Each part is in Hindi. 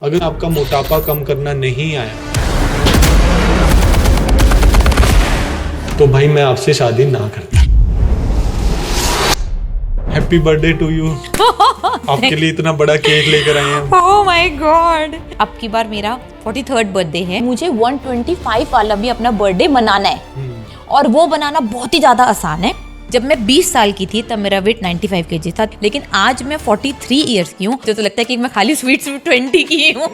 अगर आपका मोटापा कम करना नहीं आया तो भाई मैं आपसे शादी ना करता। Happy birthday to you. आपके लिए इतना बड़ा केक लेकर आए हैं। Oh my god. अब की बार मेरा 43rd बर्थडे है। मुझे 125 वाला भी अपना बर्थडे मनाना है और वो बनाना बहुत ही ज्यादा आसान है। जब मैं 20 साल की थी तब मेरा वेट 95 kg था, लेकिन आज मैं 43 इयर्स की हूँ तो लगता है कि मैं खाली स्वीट्स 20 की हूँ।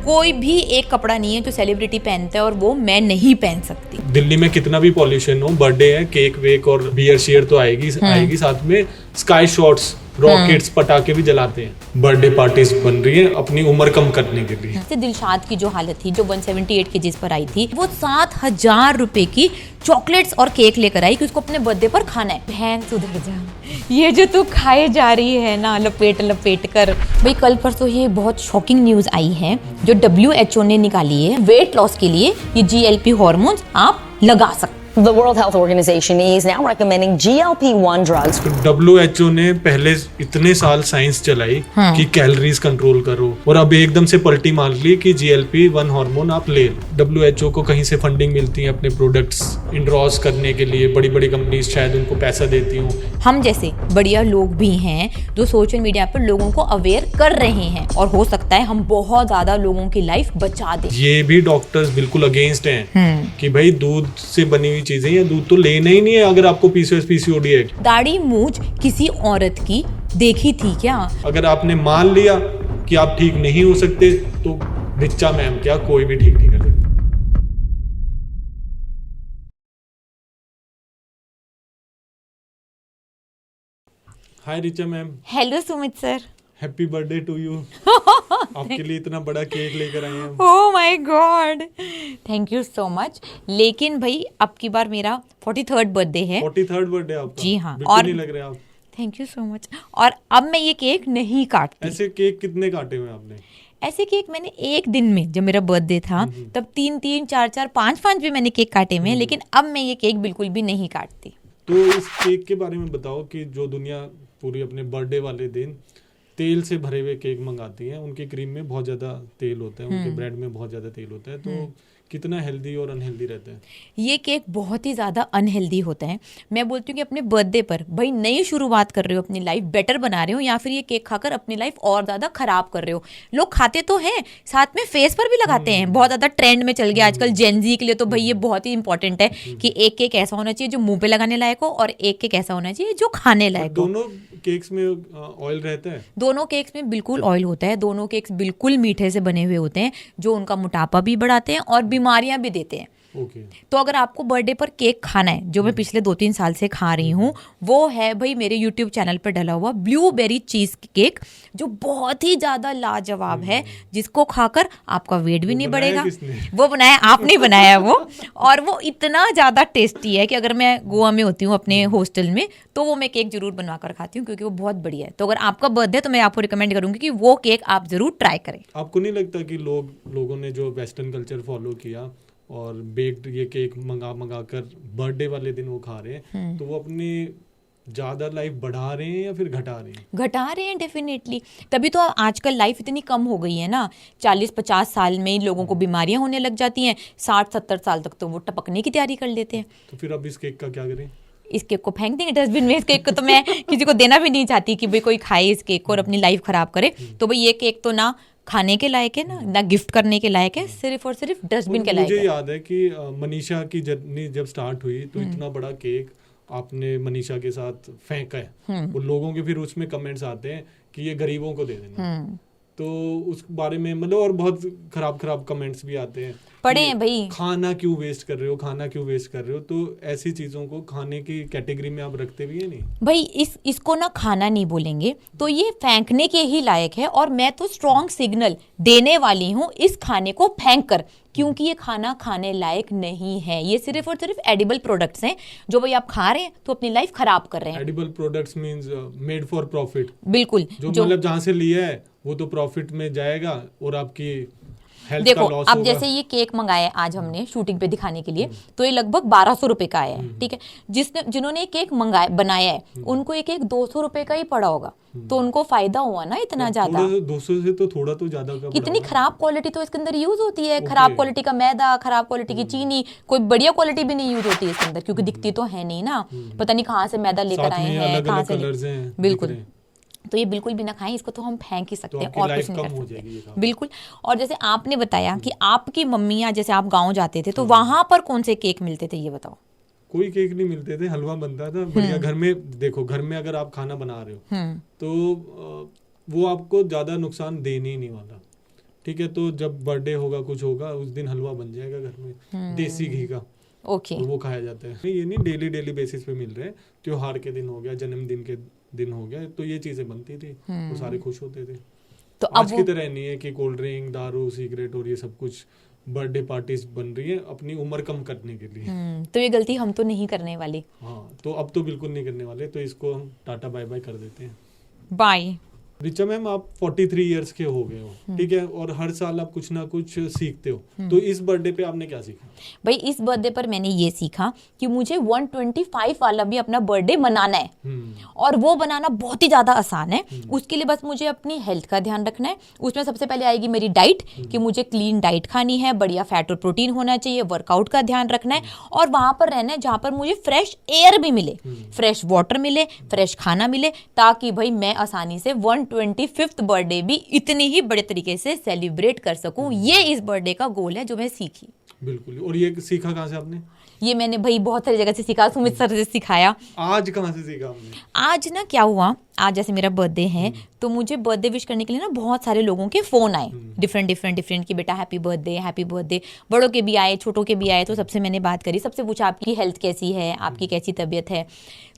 कोई भी एक कपड़ा नहीं है जो सेलिब्रिटी पहनता है और वो मैं नहीं पहन सकती। दिल्ली में कितना भी पॉल्यूशन हो, बर्थडे है, केक वेक और बियर शेयर तो आएगी साथ में स्काई शॉट्स, रॉकेट्स, पटाखे भी जलाते हैं। बर्थडे पार्टीज बन रही है अपनी उम्र कम करने के लिए। जैसे दिलशाद की जो हालत थी, जो 178 kg पर आई थी, वो 7,000 रुपए की चॉकलेट्स और केक लेकर आई कि उसको अपने बर्थडे पर खाना है। बहन सुधर जा, ये जो तू खाए जा रही है ना लपेट लपेट कर। भाई कल परसों ये बहुत शॉकिंग न्यूज आई है जो WHO ने निकाली है। वेट लॉस के लिए ये GLP हॉर्मोन्स आप लगा सकते। The World Health Organization is now recommending GLP-1 drugs. WHO ने पहले इतने साल साइंस चलाई कि कैलोरीज कंट्रोल करो और अब एकदम से पलटी मार ली कि GLP-1 हार्मोन आप ले लो। WHO को कहीं से फंडिंग मिलती है अपने प्रोडक्ट्स इंडोर्स करने के लिए, बड़ी बड़ी कंपनीज शायद उनको पैसा देती हूँ। हम जैसे बढ़िया लोग भी हैं जो सोशल मीडिया पर लोगों को अवेयर कर रहे हैं और हो सकता है हम बहुत ज्यादा लोगों की लाइफ बचा दें। ये भी डॉक्टर्स बिल्कुल अगेंस्ट हैं कि भाई दूध से बनी हुई चीजें या दूध तो लेना ही नहीं है अगर आपको PCOD है। दाढ़ी मूंछ किसी औरत की देखी थी क्या? अगर आपने मान लिया कि आप ठीक नहीं हो सकते तो रिचा मैम क्या कोई भी ठीक नहीं कर सकता। Hi Richa ma'am. Hello Sumit sir. Happy birthday to you. आपके लिए इतना बड़ा केक लेकर आए हैं। Oh my god, thank you so much. लेकिन भाई अब की बार मेरा 43rd बर्थडे है। 43rd बर्थडे आपका? जी हाँ। बिल्कुल और नहीं लग रहे आप। Thank you so much. और अब मैं ये केक नहीं काटती। ऐसे केक कितने काटे हुए आपने? ऐसे केक मैंने एक दिन में, जब मेरा बर्थडे था तब 3-3, 4-4, 5-5 भी मैंने केक काटे हुए हैं, लेकिन अब मैं ये केक बिल्कुल भी नहीं काटती। तो इस केक के बारे में बताओ कि जो दुनिया पूरी अपने बर्थडे वाले दिन तेल से भरे हुए केक मंगाती हैं, उनके क्रीम में बहुत ज़्यादा तेल होता है, उनके ब्रेड में बहुत ज़्यादा तेल होता है, तो कितना हेल्दी और अनहेल्दी रहता है? ये केक बहुत ही ज़्यादा अनहेल्दी होता है। मैं बोलती हूँ कि अपने बर्थडे पर भाई नई शुरुआत कर रहे हो, अपनी लाइफ बेटर बना रहे हो, या फिर ये केक खाकर अपनी लाइफ और ज़्यादा खराब कर रहे हो। लोग खाते तो हैं, साथ में फेस पर भी लगाते हैं। बहुत ज़्यादा ट्रेंड में चल गया आजकल जेनजी के लिए, तो भाई ये बहुत ही इंपॉर्टेंट है कि एक केक ऐसा होना चाहिए जो मुंह पे लगाने लायक हो और एक केक ऐसा होना चाहिए जो खाने लायक हो। दोनों केक्स में ऑयल रहता है? दोनों केक्स में बिल्कुल ऑयल होता है। दोनों केक्स बिल्कुल मीठे से बने हुए होते हैं जो उनका मोटापा भी बढ़ाते हैं और बीमारियां भी देते हैं। Okay. तो अगर आपको बर्थडे पर केक खाना है, जो मैं पिछले 2-3 साल से खा रही हूँ, वो है भाई मेरे YouTube चैनल पर डला हुआ ब्लूबेरी चीज केक, जो बहुत ही ज्यादा लाजवाब है, जिसको खाकर आपका वेट भी नहीं बढ़ेगा। वो बनाया आपने बनाया वो, और वो इतना ज्यादा टेस्टी है कि अगर मैं गोवा में होती हूँ अपने हॉस्टल में तो वो मैं केक जरूर बनवा कर खाती हूँ क्योंकि वो बहुत बढ़िया है। तो अगर आपका बर्थडे तो मैं आपको रिकमेंड करूंगी कि वो केक आप जरूर ट्राई करें। आपको नहीं लगता कि लोगों ने जो वेस्टर्न कल्चर फॉलो किया और बेक्ड ये केक मंगा कर बर्थडे वाले दिन वो खा रहे हैं, तो वो अपनी ज्यादा लाइफ बढ़ा रहे हैं या फिर घटा रहे हैं? घटा रहे हैं डेफिनेटली। तभी तो आजकल लाइफ इतनी कम हो गई है ना। 40-50 साल में लोगों को बीमारियां होने लग जाती हैं, 60-70 साल तक तो वो टपकने की तैयारी कर लेते हैं। तो फिर अब इस केक का क्या करें? इस केक को फेंक देंगे डस्टबिन में। इस केक को तो मैं किसी को देना भी नहीं चाहती कि भाई कोई खाए इस केक को और अपनी लाइफ खराब करे। तो भाई ये केक तो ना खाने के लायक है ना गिफ्ट करने के लायक है, सिर्फ और सिर्फ डस्टबिन के लायक है। मुझे याद है कि मनीषा की जर्नी जब स्टार्ट हुई तो इतना बड़ा केक आपने मनीषा के साथ फेंका है, और लोगों के फिर उसमें कमेंट्स आते हैं कि ये गरीबों को दे देना। तो उस बारे में मतलब और बहुत खराब कमेंट्स भी आते हैं, पढ़े हैं भाई, खाना क्यों वेस्ट कर रहे हो, खाना क्यों वेस्ट कर रहे हो। तो ऐसी चीजों को खाने की कैटेगरी में आप रखते भी है नहीं भाई। इसको ना खाना नहीं बोलेंगे, तो ये फेंकने के ही लायक है। और मैं तो स्ट्रॉन्ग सिग्नल देने वाली हूँ इस खाने को फेंक कर, क्योंकि ये खाना खाने लायक नहीं है। ये सिर्फ और सिर्फ एडिबल प्रोडक्ट्स हैं जो भाई आप खा रहे हैं तो अपनी लाइफ खराब कर रहे हैं। Edible products means made for profit. बिल्कुल, जो मतलब जहाँ से लिया है वो तो प्रॉफिट में जाएगा और आपकी हेल्थ देखो का लॉस अब होगा। जैसे ये केक मंगाया आज हमने शूटिंग पे दिखाने के लिए, तो ये लगभग 1200 रुपए का आया है, ठीक है। जिन्होंने केक मंगाया बनाया है उनको एक 200 रुपए का ही पड़ा होगा, तो उनको फायदा हुआ ना इतना ज्यादा। 200 से तो थोड़ा तो ज्यादा का इतनी खराब क्वालिटी तो इसके अंदर यूज होती है, खराब क्वालिटी का मैदा, खराब क्वालिटी की चीनी, कोई बढ़िया क्वालिटी भी नहीं यूज होती है इसके अंदर, क्योंकि दिखती तो है नहीं ना, पता नहीं कहाँ से मैदा लेकर आए हैं, कहाँ से। बिल्कुल, तो ये बिल्कुल भी ना खाएं, इसको तो हम फेंक ही सकते हैं और कुछ नहीं कर सकते। बिल्कुल। और जैसे आपने बताया कि आपकी मम्मियाँ, जैसे आप गाँव जाते थे तो वहां पर कौन से केक मिलते थे, ये बताओ। कोई केक नहीं मिलते थे, हलवा बनता था बढ़िया घर में। देखो घर में अगर आप खाना बना रहे हो तो वो आपको ज्यादा नुकसान देने ही नहीं वाला, ठीक है। तो जब बर्थडे होगा, कुछ होगा, उस दिन हलवा बन जाएगा घर में देसी घी का, ओके, वो खाया जाता है। ये नहीं डेली बेसिस पे मिल रहे हैं, त्योहार के दिन हो गया, जन्मदिन के दिन हो गया, तो ये चीजें बनती थी, वो सारे खुश होते थे। तो आज की तरह नहीं है कि कोल्ड ड्रिंक, दारू, सिगरेट और ये सब कुछ बर्थडे पार्टीज बन रही है अपनी उम्र कम करने के लिए। तो ये गलती हम तो नहीं करने वाले। हाँ, तो अब तो बिल्कुल नहीं करने वाले, तो इसको हम टाटा बाय बाय कर देते हैं। बाय। रिचा मैम, आप 43 इयर्स के हो गए हो, ठीक है, और हर साल आप कुछ ना कुछ सीखते हो, तो इस बर्थडे पे आपने क्या सीखा? भाई इस बर्थडे पर मैंने ये सीखा कि मुझे 125 वाला भी अपना बर्थडे मनाना है, और वो बनाना बहुत ही ज्यादा आसान है। उसके लिए बस मुझे अपनी हेल्थ का ध्यान रखना है। उसमें सबसे पहले आएगी मेरी डाइट, कि मुझे क्लीन डाइट खानी है, बढ़िया फैट और प्रोटीन होना चाहिए, वर्कआउट का ध्यान रखना है, और वहां पर रहना है जहां पर मुझे फ्रेश एयर भी मिले, फ्रेश वाटर मिले, फ्रेश खाना मिले, ताकि भाई मैं आसानी से 125th बर्थडे भी इतनी ही बड़े तरीके से सेलिब्रेट कर सकूं। ये इस बर्थडे का गोल है जो मैं सीखी। बिल्कुल। और ये सीखा कहाँ से आपने? ये मैंने भाई बहुत सारी जगह से सीखा, सुमित सर से सिखाया। आज कहाँ से सीखा आपने? आज ना क्या हुआ, आज जैसे मेरा बर्थडे है तो मुझे बर्थडे विश करने के लिए ना बहुत सारे लोगों के फोन आए, डिफरेंट कि बेटा हैप्पी बर्थडे। बड़ों के भी आए, छोटों के भी आए। तो सबसे मैंने बात करी, सबसे पूछा आपकी हेल्थ कैसी है, आपकी कैसी तबीयत है।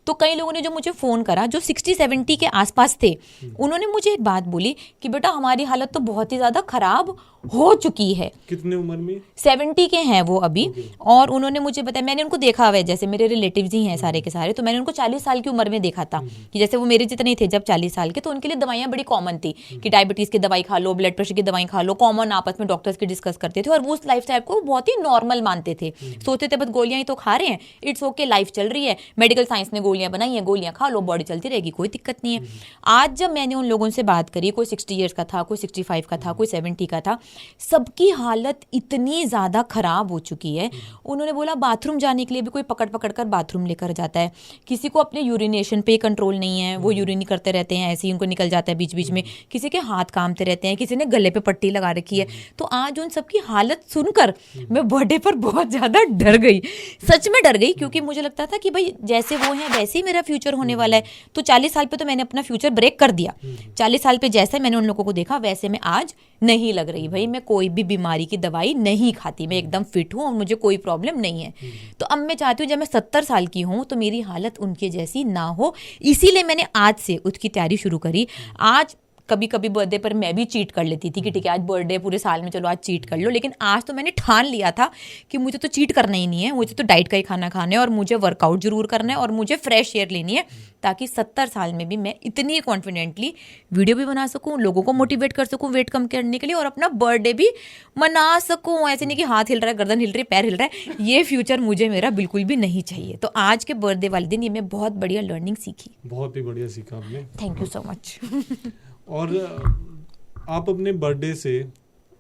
तो कई लोगों ने जो मुझे फ़ोन करा, जो 60-70 के आसपास थे, उन्होंने मुझे एक बात बोली कि बेटा हमारी हालत तो बहुत ही ज़्यादा ख़राब हो चुकी है। कितने उम्र में? 70 के हैं वो अभी। और उन्होंने मुझे बताया, मैंने उनको देखा हुआ है, जैसे मेरे रिलेटिव्स ही हैं सारे के सारे, तो मैंने उनको 40 साल की उम्र में देखा था कि जैसे वो मेरे जितने थे जब 40 साल के, तो उनके लिए दवाइयाँ बड़ी कॉमन थी कि डायबिटीज़ की दवाई खा लो, ब्लड प्रेशर की दवाई खा लो, कॉमन आपस में डॉक्टर्स की डिस्कस करते थे, और वो उस लाइफ स्टाइल को बहुत ही नॉर्मल मानते थे। सोचते थे बस गोलियाँ ही तो खा रहे हैं, इट्स ओके, लाइफ चल रही है, मेडिकल साइंस ने गोलियाँ बनाई हैं, गोलियाँ खा लो, बॉडी चलती रहेगी, कोई दिक्कत नहीं है। आज जब मैंने उन लोगों से बात करी, कोई 60 ईयर्स का था, कोई 65 का था, कोई 70 का था, सबकी हालत इतनी ज़्यादा ख़राब हो चुकी है। उन्होंने बोला बाथरूम जाने के लिए भी कोई पकड़ कर बाथरूम लेकर जाता है, किसी को अपने यूरिनेशन पे कंट्रोल नहीं है, वो यूरिन करते रहते हैं, ऐसे ही उनको निकल जाता है बीच बीच में, किसी के हाथ कांपते रहते हैं, किसी ने गले पे पट्टी लगा रखी है। तो आज उन सबकी हालत सुनकर मैं बर्थडे पर बहुत ज़्यादा डर गई, सच में डर गई, क्योंकि मुझे लगता था कि भाई जैसे वो हैं वैसे ही मेरा फ्यूचर होने वाला है। तो 40 साल पे तो मैंने अपना फ्यूचर ब्रेक कर दिया। 40 साल पे जैसे मैंने उन लोगों को देखा वैसे मैं आज नहीं लग रही। भाई मैं कोई भी बीमारी की दवाई नहीं खाती, मैं एकदम फिट हूँ और मुझे कोई प्रॉब्लम नहीं है। तो अब मैं चाहती हूँ जब मैं 70 साल की हूँ तो मेरी हालत उनके जैसी ना हो, इसीलिए मैंने आज से उसकी तैयारी शुरू करी। आज कभी कभी बर्थडे पर मैं भी चीट कर लेती थी कि ठीक है आज बर्थडे, पूरे साल में चलो आज चीट कर लो, लेकिन आज तो मैंने ठान लिया था कि मुझे तो चीट करना ही नहीं है, मुझे तो डाइट का ही खाना खाना है, और मुझे वर्कआउट जरूर करना है, और मुझे फ्रेश एयर लेनी है, ताकि 70 साल में भी मैं इतनी कॉन्फिडेंटली वीडियो भी बना सकूं, लोगों को मोटिवेट कर सकूं वेट कम करने के लिए, और अपना बर्थडे भी मना सकूं। ऐसे नहीं कि हाथ हिल रहा है, गर्दन हिल रही है, पैर हिल रहा है, ये फ्यूचर मुझे मेरा बिल्कुल भी नहीं चाहिए। तो आज के बर्थडे वाले दिन ये मैं बहुत बढ़िया लर्निंग सीखी। बहुत ही बढ़िया सीखा आपने, थैंक यू सो मच। और आप अपने बर्थडे से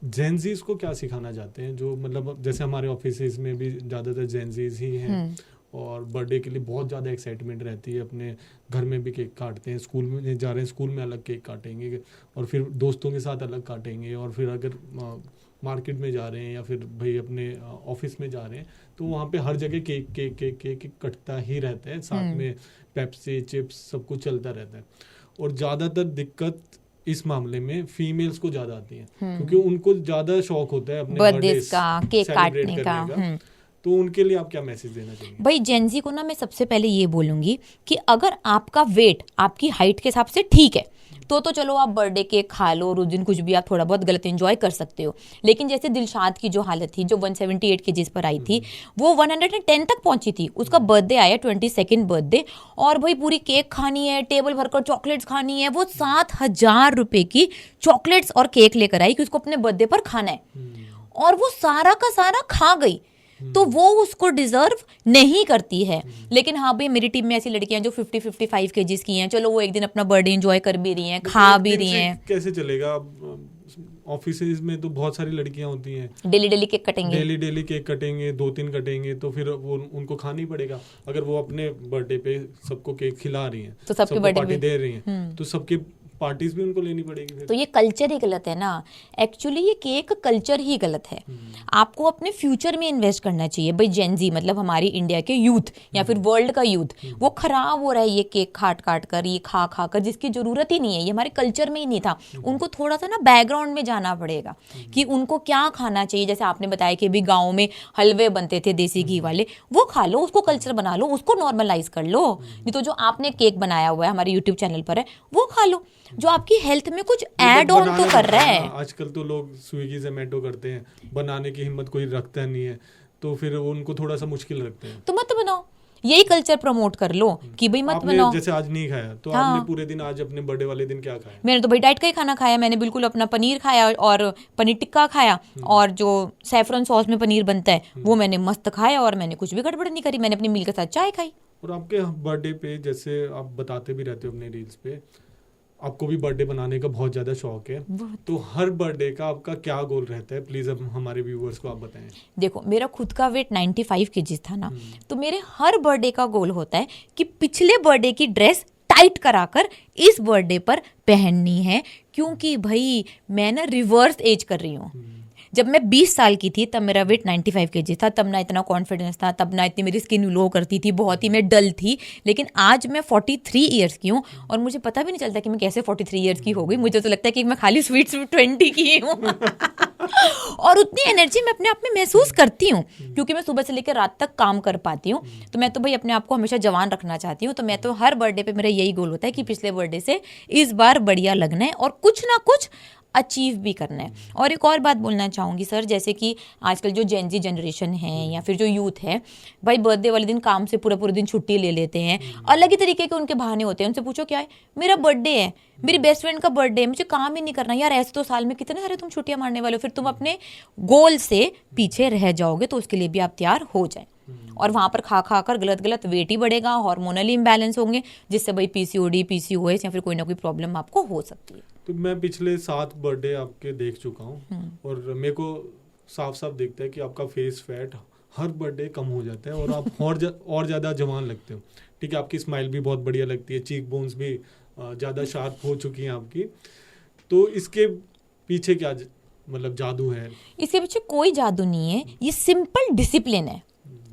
जेनजीज को क्या सिखाना चाहते हैं? जो मतलब जैसे हमारे ऑफिसेज में भी ज़्यादातर जेनजीज ही हैं, और बर्थडे के लिए बहुत ज़्यादा एक्साइटमेंट रहती है, अपने घर में भी केक काटते हैं, स्कूल में जा रहे हैं स्कूल में अलग केक काटेंगे, और फिर दोस्तों के साथ अलग काटेंगे, और फिर अगर मार्केट में जा रहे हैं या फिर भाई अपने ऑफिस में जा रहे हैं तो वहाँ पे हर जगह केक केक केक केक कटता ही रहता है, साथ में पेप्सी, चिप्स सब कुछ चलता रहता है। और ज़्यादातर दिक्कत इस मामले में फीमेल्स को ज़्यादा आती है, क्योंकि उनको ज़्यादा शौक होता है अपने बर्थडे का, केक काटने का। तो उनके लिए आप क्या मैसेज देना चाहेंगे? भाई जेनजी को ना मैं सबसे पहले ये बोलूँगी कि अगर आपका वेट आपकी हाइट के हिसाब से ठीक है तो चलो आप बर्थडे केक खा लो, और उस दिन कुछ भी आप थोड़ा बहुत गलत एंजॉय कर सकते हो। लेकिन जैसे दिलशाद की जो हालत थी, जो 178 केजीज पर आई थी, वो 110 तक पहुंची थी, उसका बर्थडे आया 22nd बर्थडे, और भाई पूरी केक खानी है, टेबल भरकर चॉकलेट्स खानी है, वो 7,000 रुपए की चॉकलेट्स और केक लेकर आई कि उसको अपने बर्थडे पर खाना है। और वो सारा का सारा खा गई, तो वो उसको डिजर्व नहीं करती है। लेकिन हाँ भाई, मेरी टीम में ऐसी लड़कियां जो 50-55 केजीज की हैं, चलो वो एक दिन अपना बर्थडे एंजॉय कर भी रही हैं, खा भी रही हैं। कैसे चलेगा? ऑफिसेज में तो बहुत सारी लड़कियां होती हैं, डेली डेली केक कटेंगे, डेली केक कटेंगे, 2-3 कटेंगे, तो फिर वो उनको खाना ही पड़ेगा। अगर वो अपने बर्थडे पे सबको केक खिला रही हैं, तो सबके बर्थडे पार्टी दे रही हैं, तो सबके पार्टीज भी उनको लेनी पड़ेगी फिर। तो ये कल्चर ही गलत है ना। एक्चुअली ये केक कल्चर ही गलत है। आपको अपने फ्यूचर में इन्वेस्ट करना चाहिए। भाई जेनजी मतलब हमारी इंडिया के यूथ या फिर वर्ल्ड का यूथ, वो खराब हो रहा है ये केक काट कर, ये खा कर, जिसकी जरूरत ही नहीं है। ये हमारे कल्चर में ही नहीं था। उनको थोड़ा सा ना बैकग्राउंड में जाना पड़ेगा कि उनको क्या खाना चाहिए। जैसे आपने बताया कि अभी गाँव में हलवे बनते थे देसी घी वाले, वो खा लो, उसको कल्चर बना लो, उसको नॉर्मलाइज कर लो। नहीं तो जो आपने केक बनाया हुआ है हमारे यूट्यूब चैनल पर है, वो खा लो, जो आपकी हेल्थ में कुछ ऐड ऑन तो कर रहा है। आजकल तो लोग स्विगी जोमेटो करते हैं, बनाने की हिम्मत कोई रखता नहीं है, तो फिर उनको थोड़ा सा मुश्किल लगता है। तो मत बनाओ, यही कल्चर प्रमोट कर लो कि भाई मत बनाओ। जैसे आज नहीं खाया तो हाँ। आपने पूरे दिन आज अपने बर्थडे वाले दिन क्या खाया? मैंने तो भाई डाइट का ही खाना खाया। मैंने बिल्कुल अपना पनीर खाया और पनीर टिक्का खाया, और जो सैफरन सॉस में पनीर बनता है वो मैंने मस्त खाया, और मैंने कुछ भी गड़बड़ नहीं करी। मैंने अपनी मील के साथ चाय खाई। और आपके बर्थडे पे, जैसे आप बताते भी रहते हो अपने रील्स पे, आपको भी बर्थडे बनाने का बहुत ज्यादा शौक है, तो हर बर्थडे का आपका क्या गोल रहता है? प्लीज अब हमारे व्यूअर्स को आप बताएं। देखो, मेरा खुद का वेट 95 केजीज था ना, तो मेरे हर बर्थडे का गोल होता है कि पिछले बर्थडे की ड्रेस टाइट कराकर इस बर्थडे पर पहननी है, क्योंकि भाई मैं ना रिवर्स एज कर रही हूँ। जब मैं 20 साल की थी तब मेरा वेट 95 केजी था, तब ना इतना कॉन्फिडेंस था, तब ना इतनी मेरी स्किन ग्लो करती थी, बहुत ही मैं डल थी। लेकिन आज मैं 43 ईयर्स की हूँ और मुझे पता भी नहीं चलता कि मैं कैसे 43 ईयर्स की हो गई। मुझे तो लगता है कि मैं खाली स्वीट 20 की हूँ और उतनी एनर्जी मैं अपने आप में महसूस करती हूँ, क्योंकि मैं सुबह से लेकर रात तक काम कर पाती हूँ। तो मैं तो भाई अपने आप को हमेशा जवान रखना चाहती हूँ। तो मैं तो हर बर्थडे पे मेरा यही गोल होता है कि पिछले बर्थडे से इस बार बढ़िया लगना है और कुछ ना कुछ अचीव भी करना है। और एक और बात बोलना चाहूँगी सर, जैसे कि आजकल जो जेनजी जनरेशन है या फिर जो यूथ है, भाई बर्थडे वाले दिन काम से पूरा दिन छुट्टी ले लेते हैं। अलग ही तरीके के उनके बहाने होते हैं। उनसे पूछो क्या है, मेरा बर्थडे है, मेरी बेस्ट फ्रेंड का बर्थडे है, मुझे काम ही नहीं करना। यार ऐसे तो साल में कितने सारे तुम छुट्टियां मारने वाले हो, फिर तुम अपने गोल से पीछे रह जाओगे। तो उसके लिए भी आप तैयार हो जाए। और वहां पर खा कर गलत वेट ही बढ़ेगा, हार्मोनल इम्बैलेंस होंगे, जिससे भाई पीसीओडी, पीसीओएस या फिर कोई ना कोई प्रॉब्लम आपको हो सकती है। तो मैं पिछले 7 बर्थडे आपके देख चुका हूँ और मेरे को साफ दिखता है कि आपका फेस फैट हर बर्थडे कम हो जाता है और आप और ज़्यादा जवान लगते हो। ठीक है, आपकी स्माइल भी बहुत बढ़िया लगती है, चीक बोन्स भी ज़्यादा शार्प हो चुकी हैं आपकी। तो इसके पीछे क्या मतलब जादू है? इसके पीछे कोई जादू नहीं है, ये सिंपल डिसिप्लिन है।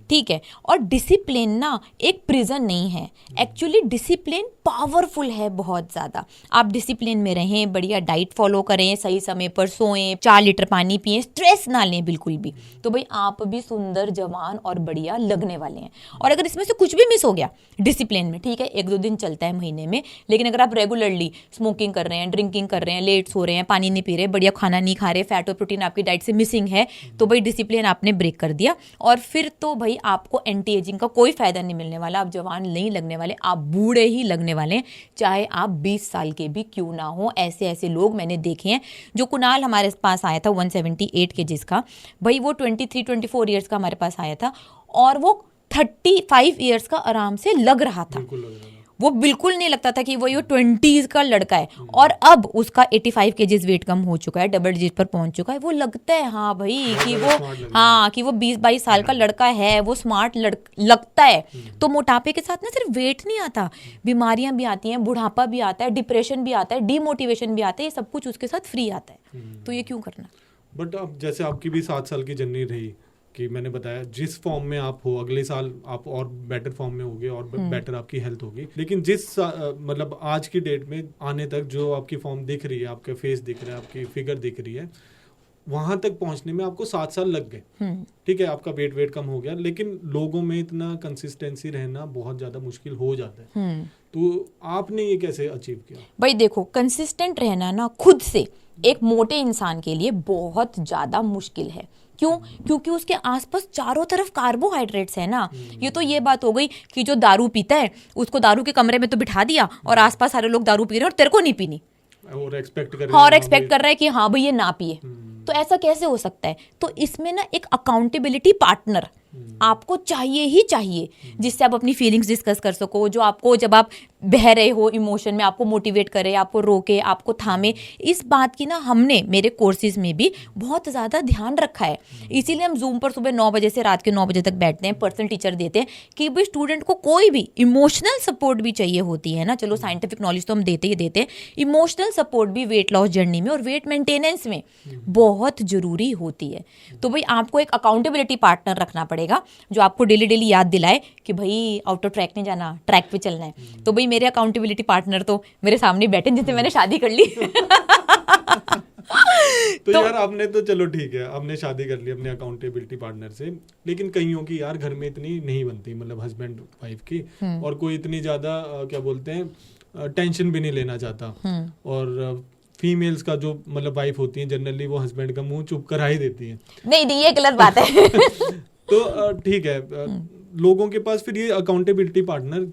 ठीक है, और डिसिप्लिन ना एक प्रिजन नहीं है। एक्चुअली डिसिप्लिन पावरफुल है बहुत ज़्यादा। आप डिसिप्लिन में रहें, बढ़िया डाइट फॉलो करें, सही समय पर सोएं, 4 लीटर पानी पिएं, स्ट्रेस ना लें बिल्कुल भी, तो भाई आप भी सुंदर, जवान और बढ़िया लगने वाले हैं। और अगर इसमें से कुछ भी मिस हो गया डिसिप्लिन में, ठीक है 1-2 दिन चलता है महीने में, लेकिन अगर आप रेगुलरली स्मोकिंग कर रहे हैं, ड्रिंकिंग कर रहे हैं, लेट सो रहे हैं, पानी नहीं पी रहे, बढ़िया खाना नहीं खा रहे, फैट और प्रोटीन आपकी डाइट से मिसिंग है, तो भाई डिसिप्लिन आपने ब्रेक कर दिया। और फिर तो भाई आपको एंटी एजिंग का कोई फायदा नहीं मिलने वाला। आप जवान नहीं लगने वाले, आप बूढ़े ही लगने वाले हैं, चाहे आप 20 साल के भी क्यों ना हो। ऐसे लोग मैंने देखे हैं। जो कुणाल हमारे पास आया था 178 केजीज का, भाई वो 23-24 ईयर्स का हमारे पास आया था और वो 35 ईयर्स का आराम से लग रहा था। वो बिल्कुल नहीं लगता था कि वो ये 20s का लड़का है। और अब उसका 85 केजीज वेट कम हो चुका है, डबल डिजिट पर पहुंच चुका है। वो लगता है हाँ भाई कि वो 20-22 साल का लड़का है, वो स्मार्ट लगता है। तो मोटापे के साथ ना सिर्फ वेट नहीं आता, बीमारियां भी आती हैं, बुढ़ापा भी आता है, डिप्रेशन भी आता है, डीमोटिवेशन भी आता है, ये सब कुछ उसके साथ फ्री आता है। तो ये क्यों करना? बट अब जैसे आपकी भी 7 साल की जर्नी रही कि मैंने बताया, जिस फॉर्म में आप हो अगले साल आप और बेटर फॉर्म में होगे और बेटर आपकी हेल्थ होगी। लेकिन जिस मतलब आज की डेट में आने तक जो आपकी फॉर्म दिख रही है, आपका फेस दिख रहा है, आपकी फिगर दिख रही है, वहां तक पहुंचने में आपको 7 साल लग गए। ठीक है, आपका वेट कम हो गया, लेकिन लोगों में इतना कंसिस्टेंसी रहना बहुत ज्यादा मुश्किल हो जाता है। तो आपने ये कैसे अचीव किया? भाई देखो, कंसिस्टेंट रहना ना खुद से एक मोटे इंसान के लिए बहुत ज्यादा मुश्किल है। क्यों? क्योंकि उसके आसपास चारों तरफ कार्बोहाइड्रेट्स है ना। ये तो ये बात हो गई कि जो दारू पीता है उसको दारू के कमरे में तो बिठा दिया और आसपास सारे लोग दारू पी रहे हैं और तेरे को नहीं पीनी। और एक्सपेक्ट कर और एक्सपेक्ट कर रहा है कि हाँ भाई ये ना पिए, तो ऐसा कैसे हो सकता है? तो इसमें ना एक अकाउंटेबिलिटी पार्टनर आपको चाहिए ही चाहिए, जिससे आप अपनी फीलिंग्स डिस्कस कर सको, जो आपको जब आप बह रहे हो इमोशन में आपको मोटिवेट करे, आपको रोके, आपको थामे। इस बात की ना हमने मेरे कोर्सेज में भी बहुत ज़्यादा ध्यान रखा है। इसीलिए हम जूम पर सुबह 9 बजे से रात के 9 बजे तक बैठते हैं, पर्सनल टीचर देते हैं कि भाई स्टूडेंट को कोई भी इमोशनल सपोर्ट भी चाहिए होती है ना। चलो साइंटिफिक नॉलेज तो हम देते ही देते हैं, इमोशनल सपोर्ट भी वेट लॉस जर्नी में और वेट मेंटेनेंस में बहुत ज़रूरी होती है। तो भाई आपको एक अकाउंटेबिलिटी पार्टनर रखना पड़ेगा जो आपको डेली डेली याद दिलाए कि भाई आउट ऑफ ट्रैक नहीं जाना, ट्रैक पे चलना है। तो भाई मेरे अकाउंटेबिलिटी पार्टनर तो मेरे सामने बैठे जिससे मैंने शादी कर ली। तो यार आपने तो चलो ठीक है, आपने शादी कर ली अपने अकाउंटेबिलिटी पार्टनर से, लेकिन कईयों की यार घर में इतनी नहीं बनती, मतलब हस्बैंड वाइफ की, और कोई इतनी ज्यादा क्या बोलते हैं टेंशन भी नहीं लेना चाहता। और फीमेल्स का जो मतलब वाइफ होती है जनरली वो हस्बैंड का मुंह चुप करा ही देती है। नहीं ये गलत बात है। तो ठीक है, लोगों के पास फिर ये अकाउंटेबिलिटी पार्टनर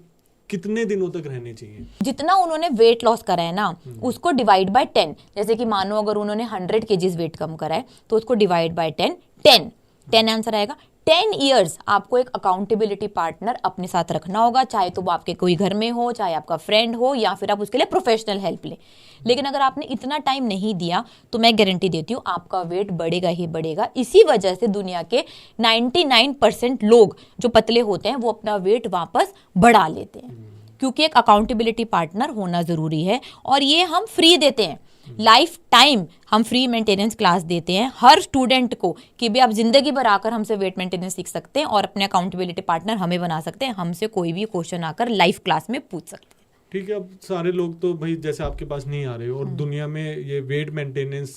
कितने दिनों तक रहने चाहिए? जितना उन्होंने वेट लॉस करा है ना उसको डिवाइड बाय 10। जैसे कि मानो अगर उन्होंने 100 kgs वेट कम करा है तो उसको डिवाइड बाय 10 आंसर आएगा। 10 ईयर्स आपको एक अकाउंटेबिलिटी पार्टनर अपने साथ रखना होगा, चाहे तो वो आपके कोई घर में हो, चाहे आपका फ्रेंड हो, या फिर आप उसके लिए प्रोफेशनल हेल्प लें। लेकिन अगर आपने इतना टाइम नहीं दिया तो मैं गारंटी देती हूँ आपका वेट बढ़ेगा ही बढ़ेगा। इसी वजह से दुनिया के 99% लोग जो पतले होते हैं वो अपना वेट वापस बढ़ा लेते हैं, क्योंकि एक अकाउंटेबिलिटी पार्टनर होना जरूरी है। और ये हम फ्री देते हैं, लाइफ टाइम हम फ्री मेंटेनेंस क्लास देते हैं हर स्टूडेंट को कि भी आप जिंदगी भर आकर हमसे वेट मेंटेनेंस सीख सकते हैं और अपने अकाउंटेबिलिटी पार्टनर हमें बना सकते हैं। हमसे कोई भी क्वेश्चन आकर लाइव क्लास में पूछ सकते हैं। ठीक है, अब सारे लोग तो भाई जैसे आपके पास नहीं आ रहे, और दुनिया में ये वेट मेंटेनेंस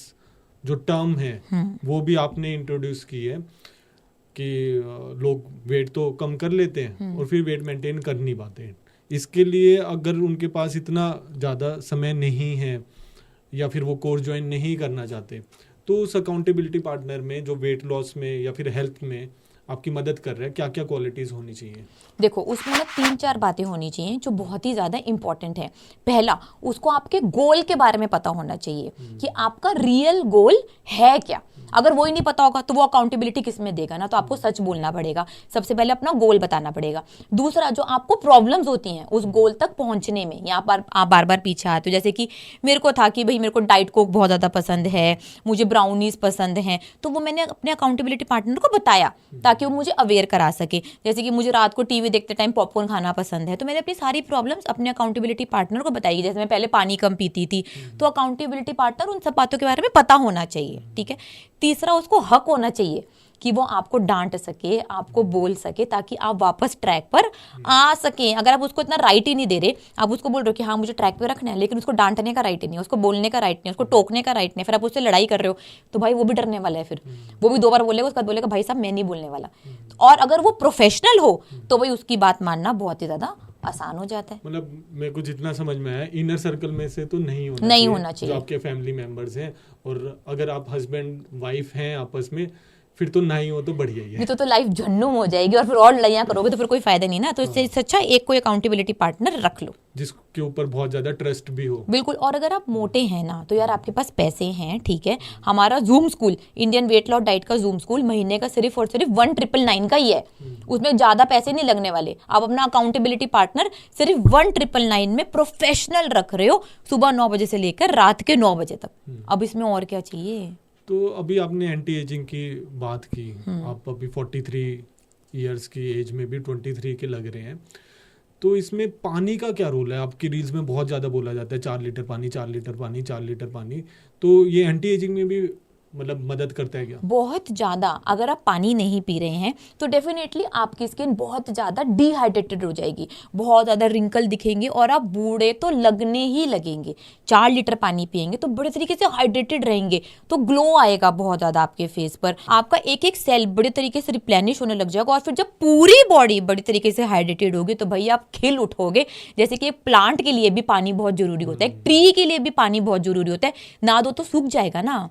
जो टर्म है वो भी आपने इंट्रोड्यूस की है कि लोग वेट तो कम कर लेते हैं और फिर वेट मेंटेन कर नहीं पाते हैं। इसके लिए अगर उनके पास इतना ज़्यादा समय नहीं है या फिर वो कोर्स ज्वाइन नहीं करना चाहते, तो उस अकाउंटेबिलिटी पार्टनर में जो वेट लॉस में या फिर हेल्थ में आपकी मदद कर रहा है, क्या क्या क्वालिटीज होनी चाहिए? देखो उसमें ना 3-4 बातें होनी चाहिए जो बहुत ही ज़्यादा इंपॉर्टेंट है। पहला, उसको आपके गोल के बारे में पता होना चाहिए कि आपका रियल गोल है क्या। अगर वो ही नहीं पता होगा तो वो अकाउंटेबिलिटी किस में देगा ना। तो आपको सच बोलना पड़ेगा, सबसे पहले अपना गोल बताना पड़ेगा। दूसरा, जो आपको प्रॉब्लम्स होती हैं उस गोल तक पहुंचने में, यहाँ पर आप बार बार पीछे आते हो। जैसे कि मेरे को था कि भाई मेरे को डाइट कोक बहुत ज़्यादा पसंद है, मुझे ब्राउनीज पसंद हैं, तो वो मैंने अपने अकाउंटेबिलिटी पार्टनर को बताया ताकि वो मुझे अवेयर करा सके। जैसे कि मुझे रात को टीवी देखते टाइम पॉपकॉर्न खाना पसंद है, तो मैंने अपनी सारी प्रॉब्लम्स अपने अकाउंटेबिलिटी पार्टनर को बताई। जैसे मैं पहले पानी कम पीती थी, तो अकाउंटेबिलिटी पार्टनर उन सब बातों के बारे में पता होना चाहिए। ठीक है। तीसरा, उसको हक होना चाहिए कि वो आपको डांट सके, आपको बोल सके, ताकि आप वापस ट्रैक पर आ सकें। अगर आप उसको इतना राइट ही नहीं दे रहे, आप उसको बोल रहे हो कि हाँ मुझे ट्रैक पे रखना है, लेकिन उसको डांटने का राइट ही नहीं है, उसको बोलने का राइट नहीं है, उसको टोकने का राइट नहीं है, फिर आप उससे लड़ाई कर रहे हो, तो भाई वो भी डरने वाला है। फिर वो भी 2 बार बोलेगा, उसके बाद बोलेगा भाई साहब मैं नहीं बोलने वाला। और अगर वो प्रोफेशनल हो तो भाई उसकी बात मानना बहुत ही ज्यादा आसान हो जाता है। मतलब मेरे को जितना समझ में आया, इनर सर्कल में से तो नहीं होना चाहिए जो आपके फैमिली मेंबर्स हैं। और अगर आप हस्बैंड वाइफ हैं आपस में, फिर तो ना ही हो तो बढ़िया ही है। नहीं तो लाइफ झन्नू हो जाएगी और फिर और लड़ाइयाँ करोगे तो फिर कोई फायदा नहीं ना। तो इससे अच्छा एक कोई अकाउंटेबिलिटी पार्टनर रख लो जिसके ऊपर बहुत ज्यादा ट्रस्ट भी हो। बिल्कुल। और अगर आप मोटे हैं ना, तो यार आपके पास पैसे हैं, ठीक है, हमारा zoom school, Indian weight loss diet का जूम स्कूल महीने का सिर्फ और सिर्फ 1999 का ही है। उसमें ज्यादा पैसे नहीं लगने वाले। आप अपना अकाउंटेबिलिटी पार्टनर सिर्फ 1999 में प्रोफेशनल रख रहे हो, सुबह 9 बजे से लेकर रात के 9 बजे तक। अब इसमें और क्या चाहिए? तो अभी आपने एंटी एजिंग की बात की, आप अभी 43 इयर्स की एज में भी 23 के लग रहे हैं, तो इसमें पानी का क्या रोल है? आपकी रील्स में बहुत ज़्यादा बोला जाता है 4 लीटर पानी, 4 लीटर पानी, 4 लीटर पानी, तो ये एंटी एजिंग में भी मतलब मदद करता है क्या? बहुत ज़्यादा। अगर आप पानी नहीं पी रहे हैं तो डेफिनेटली आपकी स्किन बहुत ज़्यादा डिहाइड्रेटेड हो जाएगी, बहुत ज़्यादा रिंकल दिखेंगे और आप बूढ़े तो लगने ही लगेंगे। 4 लीटर पानी पिएंगे तो बड़े तरीके से हाइड्रेटेड रहेंगे, तो ग्लो आएगा बहुत ज़्यादा आपके फेस पर, आपका एक एक सेल बड़े तरीके से रिप्लेनिश होने लग जाएगा। और फिर जब पूरी बॉडी बड़ी तरीके से हाइड्रेटेड होगी तो भैया आप खिल उठोगे। जैसे कि एक प्लांट के लिए भी पानी बहुत जरूरी होता है, एक ट्री के लिए भी पानी बहुत जरूरी होता है, ना दो तो सूख जाएगा ना।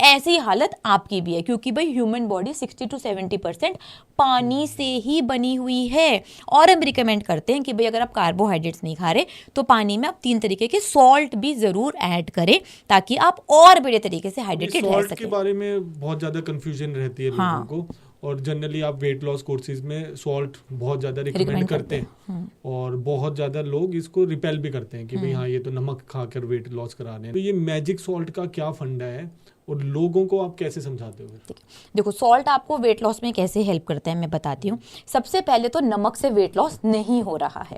ऐसी हालत आपकी भी है, क्योंकि भाई ह्यूमन बॉडी 60 to 70% पानी से ही बनी हुई है। और हम रिकमेंड करते हैं कि भाई अगर आप कार्बोहाइड्रेट्स नहीं खा रहे तो पानी में आप 3 तरीके के सॉल्ट भी जरूर ऐड करें, ताकि आप और बड़े तरीके से हाइड्रेटेड रह सॉल्ट सकें। के बारे में बहुत ज्यादा कंफ्यूजन रहती है लोगों को, और जनरली आप वेट लॉस कोर्सेज में सॉल्ट बहुत ज्यादा रिकमेंड करते हैं, और बहुत ज्यादा लोग इसको रिपेल भी करते हैं कि भाई हाँ ये तो नमक खाकर वेट लॉस करा रहे हैं। तो ये मैजिक सॉल्ट का क्या फंडा है और लोगों को आप कैसे समझाते हो? देखो, सॉल्ट आपको वेट लॉस में कैसे हेल्प करता है मैं बताती हूँ। सबसे पहले तो नमक से वेट लॉस नहीं हो रहा है।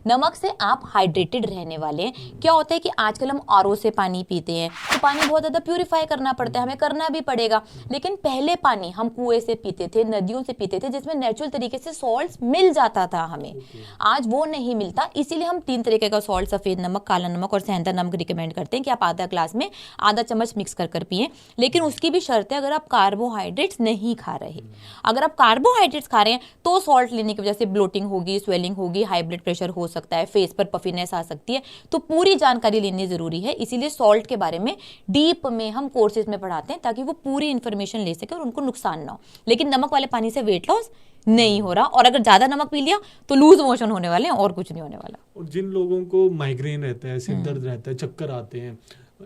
नमक से आप हाइड्रेटेड रहने वाले हैं। क्या होता है कि आजकल हम आरओ से पानी पीते हैं, तो पानी बहुत ज़्यादा प्यूरिफाई करना पड़ता है, हमें करना भी पड़ेगा। लेकिन पहले पानी हम कुएं से पीते थे, नदियों से पीते थे, जिसमें नेचुरल तरीके से सॉल्ट मिल जाता था हमें। आज वो नहीं मिलता, इसीलिए हम 3 तरीके का सॉल्ट, सफ़ेद नमक, काला नमक और सेंधा नमक रिकमेंड करते हैं कि आप आधा ग्लास में आधा चम्मच मिक्स कर पिए। लेकिन उसकी भी शर्त है अगर आप कार्बोहाइड्रेट्स नहीं खा रहे। अगर आप कार्बोहाइड्रेट्स खा रहे हैं तो सॉल्ट लेने की वजह से ब्लोटिंग होगी, स्वेलिंग होगी, हाई ब्लड प्रेशर हो सकता है, फेस पर पफीनेस आ सकती है। तो पूरी जानकारी लेनी जरूरी है, इसीलिए सॉल्ट के बारे में डीप में हम कोर्सेज में पढ़ाते हैं, ताकि वो पूरी इंफॉर्मेशन ले सके और उनको नुकसान ना हो। लेकिन नमक वाले पानी से वेट लॉस नहीं हो रहा, और अगर ज्यादा नमक पी लिया तो लूज मोशन होने वाले हैं, और कुछ नहीं होने वाला। और जिन लोगों को माइग्रेन रहता है, सिर दर्द रहता है, चक्कर आते हैं,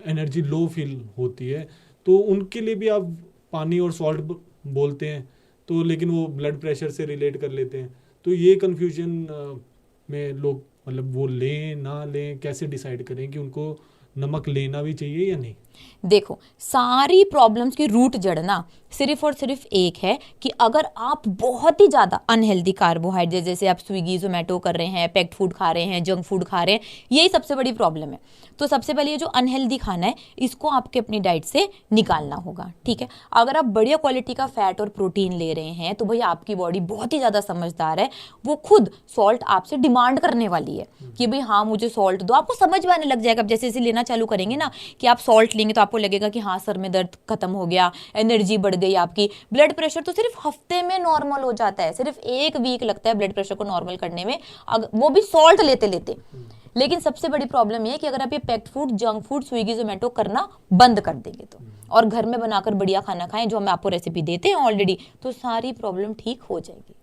एनर्जी लो फील होती है, तो उनके लिए भी आप पानी और सॉल्ट बोलते हैं, तो लेकिन वो ब्लड प्रेशर से रिलेट कर लेते हैं। तो ये कंफ्यूजन में लोग मतलब वो लें ना लें, कैसे डिसाइड करें कि उनको नमक लेना भी चाहिए या नहीं? देखो, सारी प्रॉब्लम्स की रूट जड़ ना सिर्फ और सिर्फ एक है कि अगर आप बहुत ही ज़्यादा अनहेल्दी कार्बोहाइड्रेट, जैसे आप स्विगी जोमेटो कर रहे हैं, पैक्ड फूड खा रहे हैं, जंक फूड खा रहे हैं, यही सबसे बड़ी प्रॉब्लम है। तो सबसे पहले ये जो अनहेल्दी खाना है, इसको आपके अपनी डाइट से निकालना होगा, ठीक है। अगर आप बढ़िया क्वालिटी का फैट और प्रोटीन ले रहे हैं तो भाई आपकी बॉडी बहुत ही ज़्यादा समझदार है, वो खुद सॉल्ट आपसे डिमांड करने वाली है कि भाई हाँ मुझे सॉल्ट दो। आपको समझ में आने लग जाएगा, जैसे जैसे लेना चालू करेंगे ना कि आप सॉल्ट लेंगे तो आपको लगेगा कि हाँ सर में दर्द खत्म हो गया, एनर्जी बढ़ गई आपकी। ब्लड प्रेशर तो सिर्फ हफ्ते में नॉर्मल हो जाता है, सिर्फ 1 वीक लगता है ब्लड प्रेशर को नॉर्मल करने में, वो भी सॉल्ट लेते लेते। लेकिन सबसे बड़ी प्रॉब्लम ये है कि अगर आप ये packed food, junk food, Swiggy Zomato करना बंद कर देंगे तो, और घर में बनाकर बढ़िया खाना खाएं, जो हम आपको रेसिपी देते हैं ऑलरेडी, तो सारी प्रॉब्लम ठीक हो जाएगी।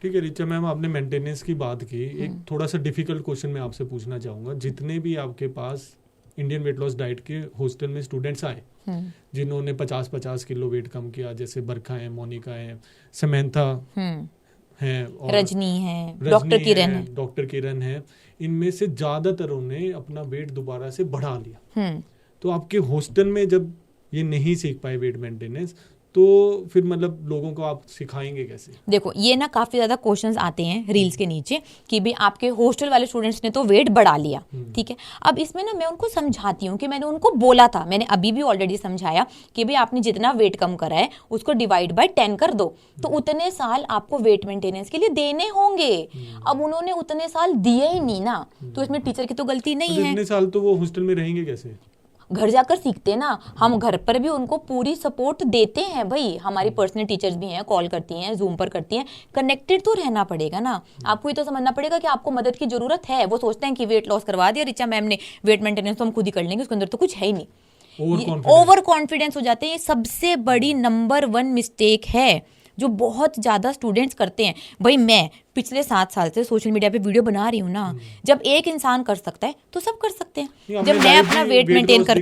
ठीक है रिचा मैम, आपने मेंटेनेंस की बात की। एक थोड़ा सा डिफिकल्ट क्वेश्चन मैं आपसे पूछना चाहूँगा। जितने भी आपके पास इंडियन वेट लॉस डाइट के हॉस्टल में स्टूडेंट्स आए जिन्होंने 50-50 किलो वेट कम किया, जैसे बरखा है, मोनिका है, समंथा है, और रजनी है, डॉक्टर किरण है, इनमें से ज्यादातरों ने अपना वेट दोबारा से बढ़ा लिया। तो आपके हॉस्टल में जब ये नहीं सीख पाए वेट मेंटेनेंस, तो फिर मतलब लोगों को आप सिखाएंगे कैसे? देखो, ये ना काफ़ी ज़्यादा क्वेश्चंस आते हैं रील्स के नीचे कि भाई आपके हॉस्टल वाले स्टूडेंट्स ने तो वेट बढ़ा लिया, ठीक है। अब इसमें ना मैं उनको समझाती हूँ कि मैंने उनको बोला था, मैंने अभी भी ऑलरेडी समझाया कि भाई आपने जितना वेट कम करा है उसको डिवाइड बाय 10 कर दो, तो उतने साल आपको वेट मेंटेनेंस के लिए देने होंगे। अब उन्होंने उतने साल दिए ही नहीं ना, तो इसमें टीचर की तो गलती नहीं है। इतने साल तो वो हॉस्टल में रहेंगे कैसे? घर जाकर सीखते ना, हम घर पर भी उनको पूरी सपोर्ट देते हैं भाई। हमारी पर्सनल टीचर्स भी हैं, कॉल करती हैं, जूम पर करती हैं, कनेक्टेड तो रहना पड़ेगा ना। आपको ये तो समझना पड़ेगा कि आपको मदद की जरूरत है। वो सोचते हैं कि वेट लॉस करवा दिया रिचा मैम ने, वेट मेंटेनेंस तो हम खुद ही कर लेंगे, उसके अंदर तो कुछ है ही नहीं। ओवर कॉन्फिडेंस हो जाते हैं। ये सबसे बड़ी नंबर 1 मिस्टेक है जो बहुत ज़्यादा स्टूडेंट्स करते हैं। भाई मैं पिछले 7 साल से सोशल मीडिया पे वीडियो बना रही हूँ ना, जब एक इंसान कर सकता है तो सब कर सकते हैं। जब मैं अपना वेट मेंटेन कर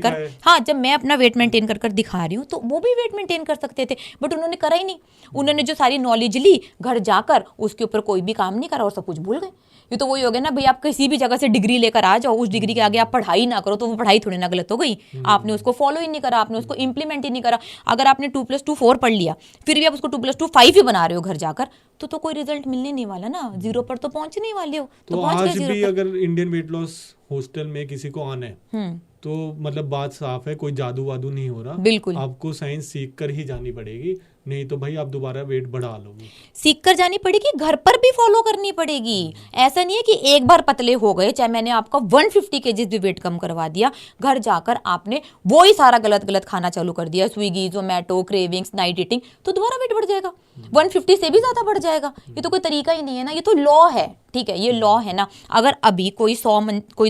जब मैं अपना वेट मेंटेन कर दिखा रही हूँ तो वो भी वेट मेंटेन कर सकते थे, बट उन्होंने करा ही नहीं। उन्होंने जो सारी नॉलेज ली घर जाकर, उसके ऊपर कोई भी काम नहीं करा और सब कुछ भूल गए। ये तो वही हो गया ना भाई, आप किसी भी जगह से डिग्री लेकर आ जाओ, उस डिग्री के आगे आप पढ़ाई ना करो तो वो पढ़ाई थोड़ी ना गलत हो गई। आपने उसको फॉलो ही नहीं करा, आपने उसको इम्प्लीमेंट ही नहीं करा। अगर आपने 2+2 4 पढ़ लिया, फिर भी आप उसको 2+2 5 ही बना रहे हो घर जाकर, तो कोई रिजल्ट मिलने नहीं वाला ना, 0 पर तो पहुंचने ही वाले हो। तो आज भी अगर इंडियन वेट लॉस हॉस्टल में किसी को आना है तो मतलब बात साफ है, कोई जादू वादू नहीं हो रहा। बिल्कुल, आपको साइंस सीख कर ही जानी पड़ेगी, नहीं तो भाई आप दोबारा वेट बढ़ा लोगे। सीख कर जानी पड़ेगी, घर पर भी फॉलो करनी पड़ेगी। ऐसा नहीं है कि एक बार पतले हो गए, चाहे मैंने आपका 150 केजीज भी वेट कम करवा दिया, घर जाकर आपने वो ही सारा गलत खाना चालू कर दिया, Swiggy Zomato, cravings, night eating, तो दोबारा वेट बढ़ जाएगा, 150 से भी ज्यादा बढ़ जाएगा। ये तो कोई तरीका ही नहीं है ना, ये तो लॉ है ठीक है, ये लॉ है ना। अगर अभी कोई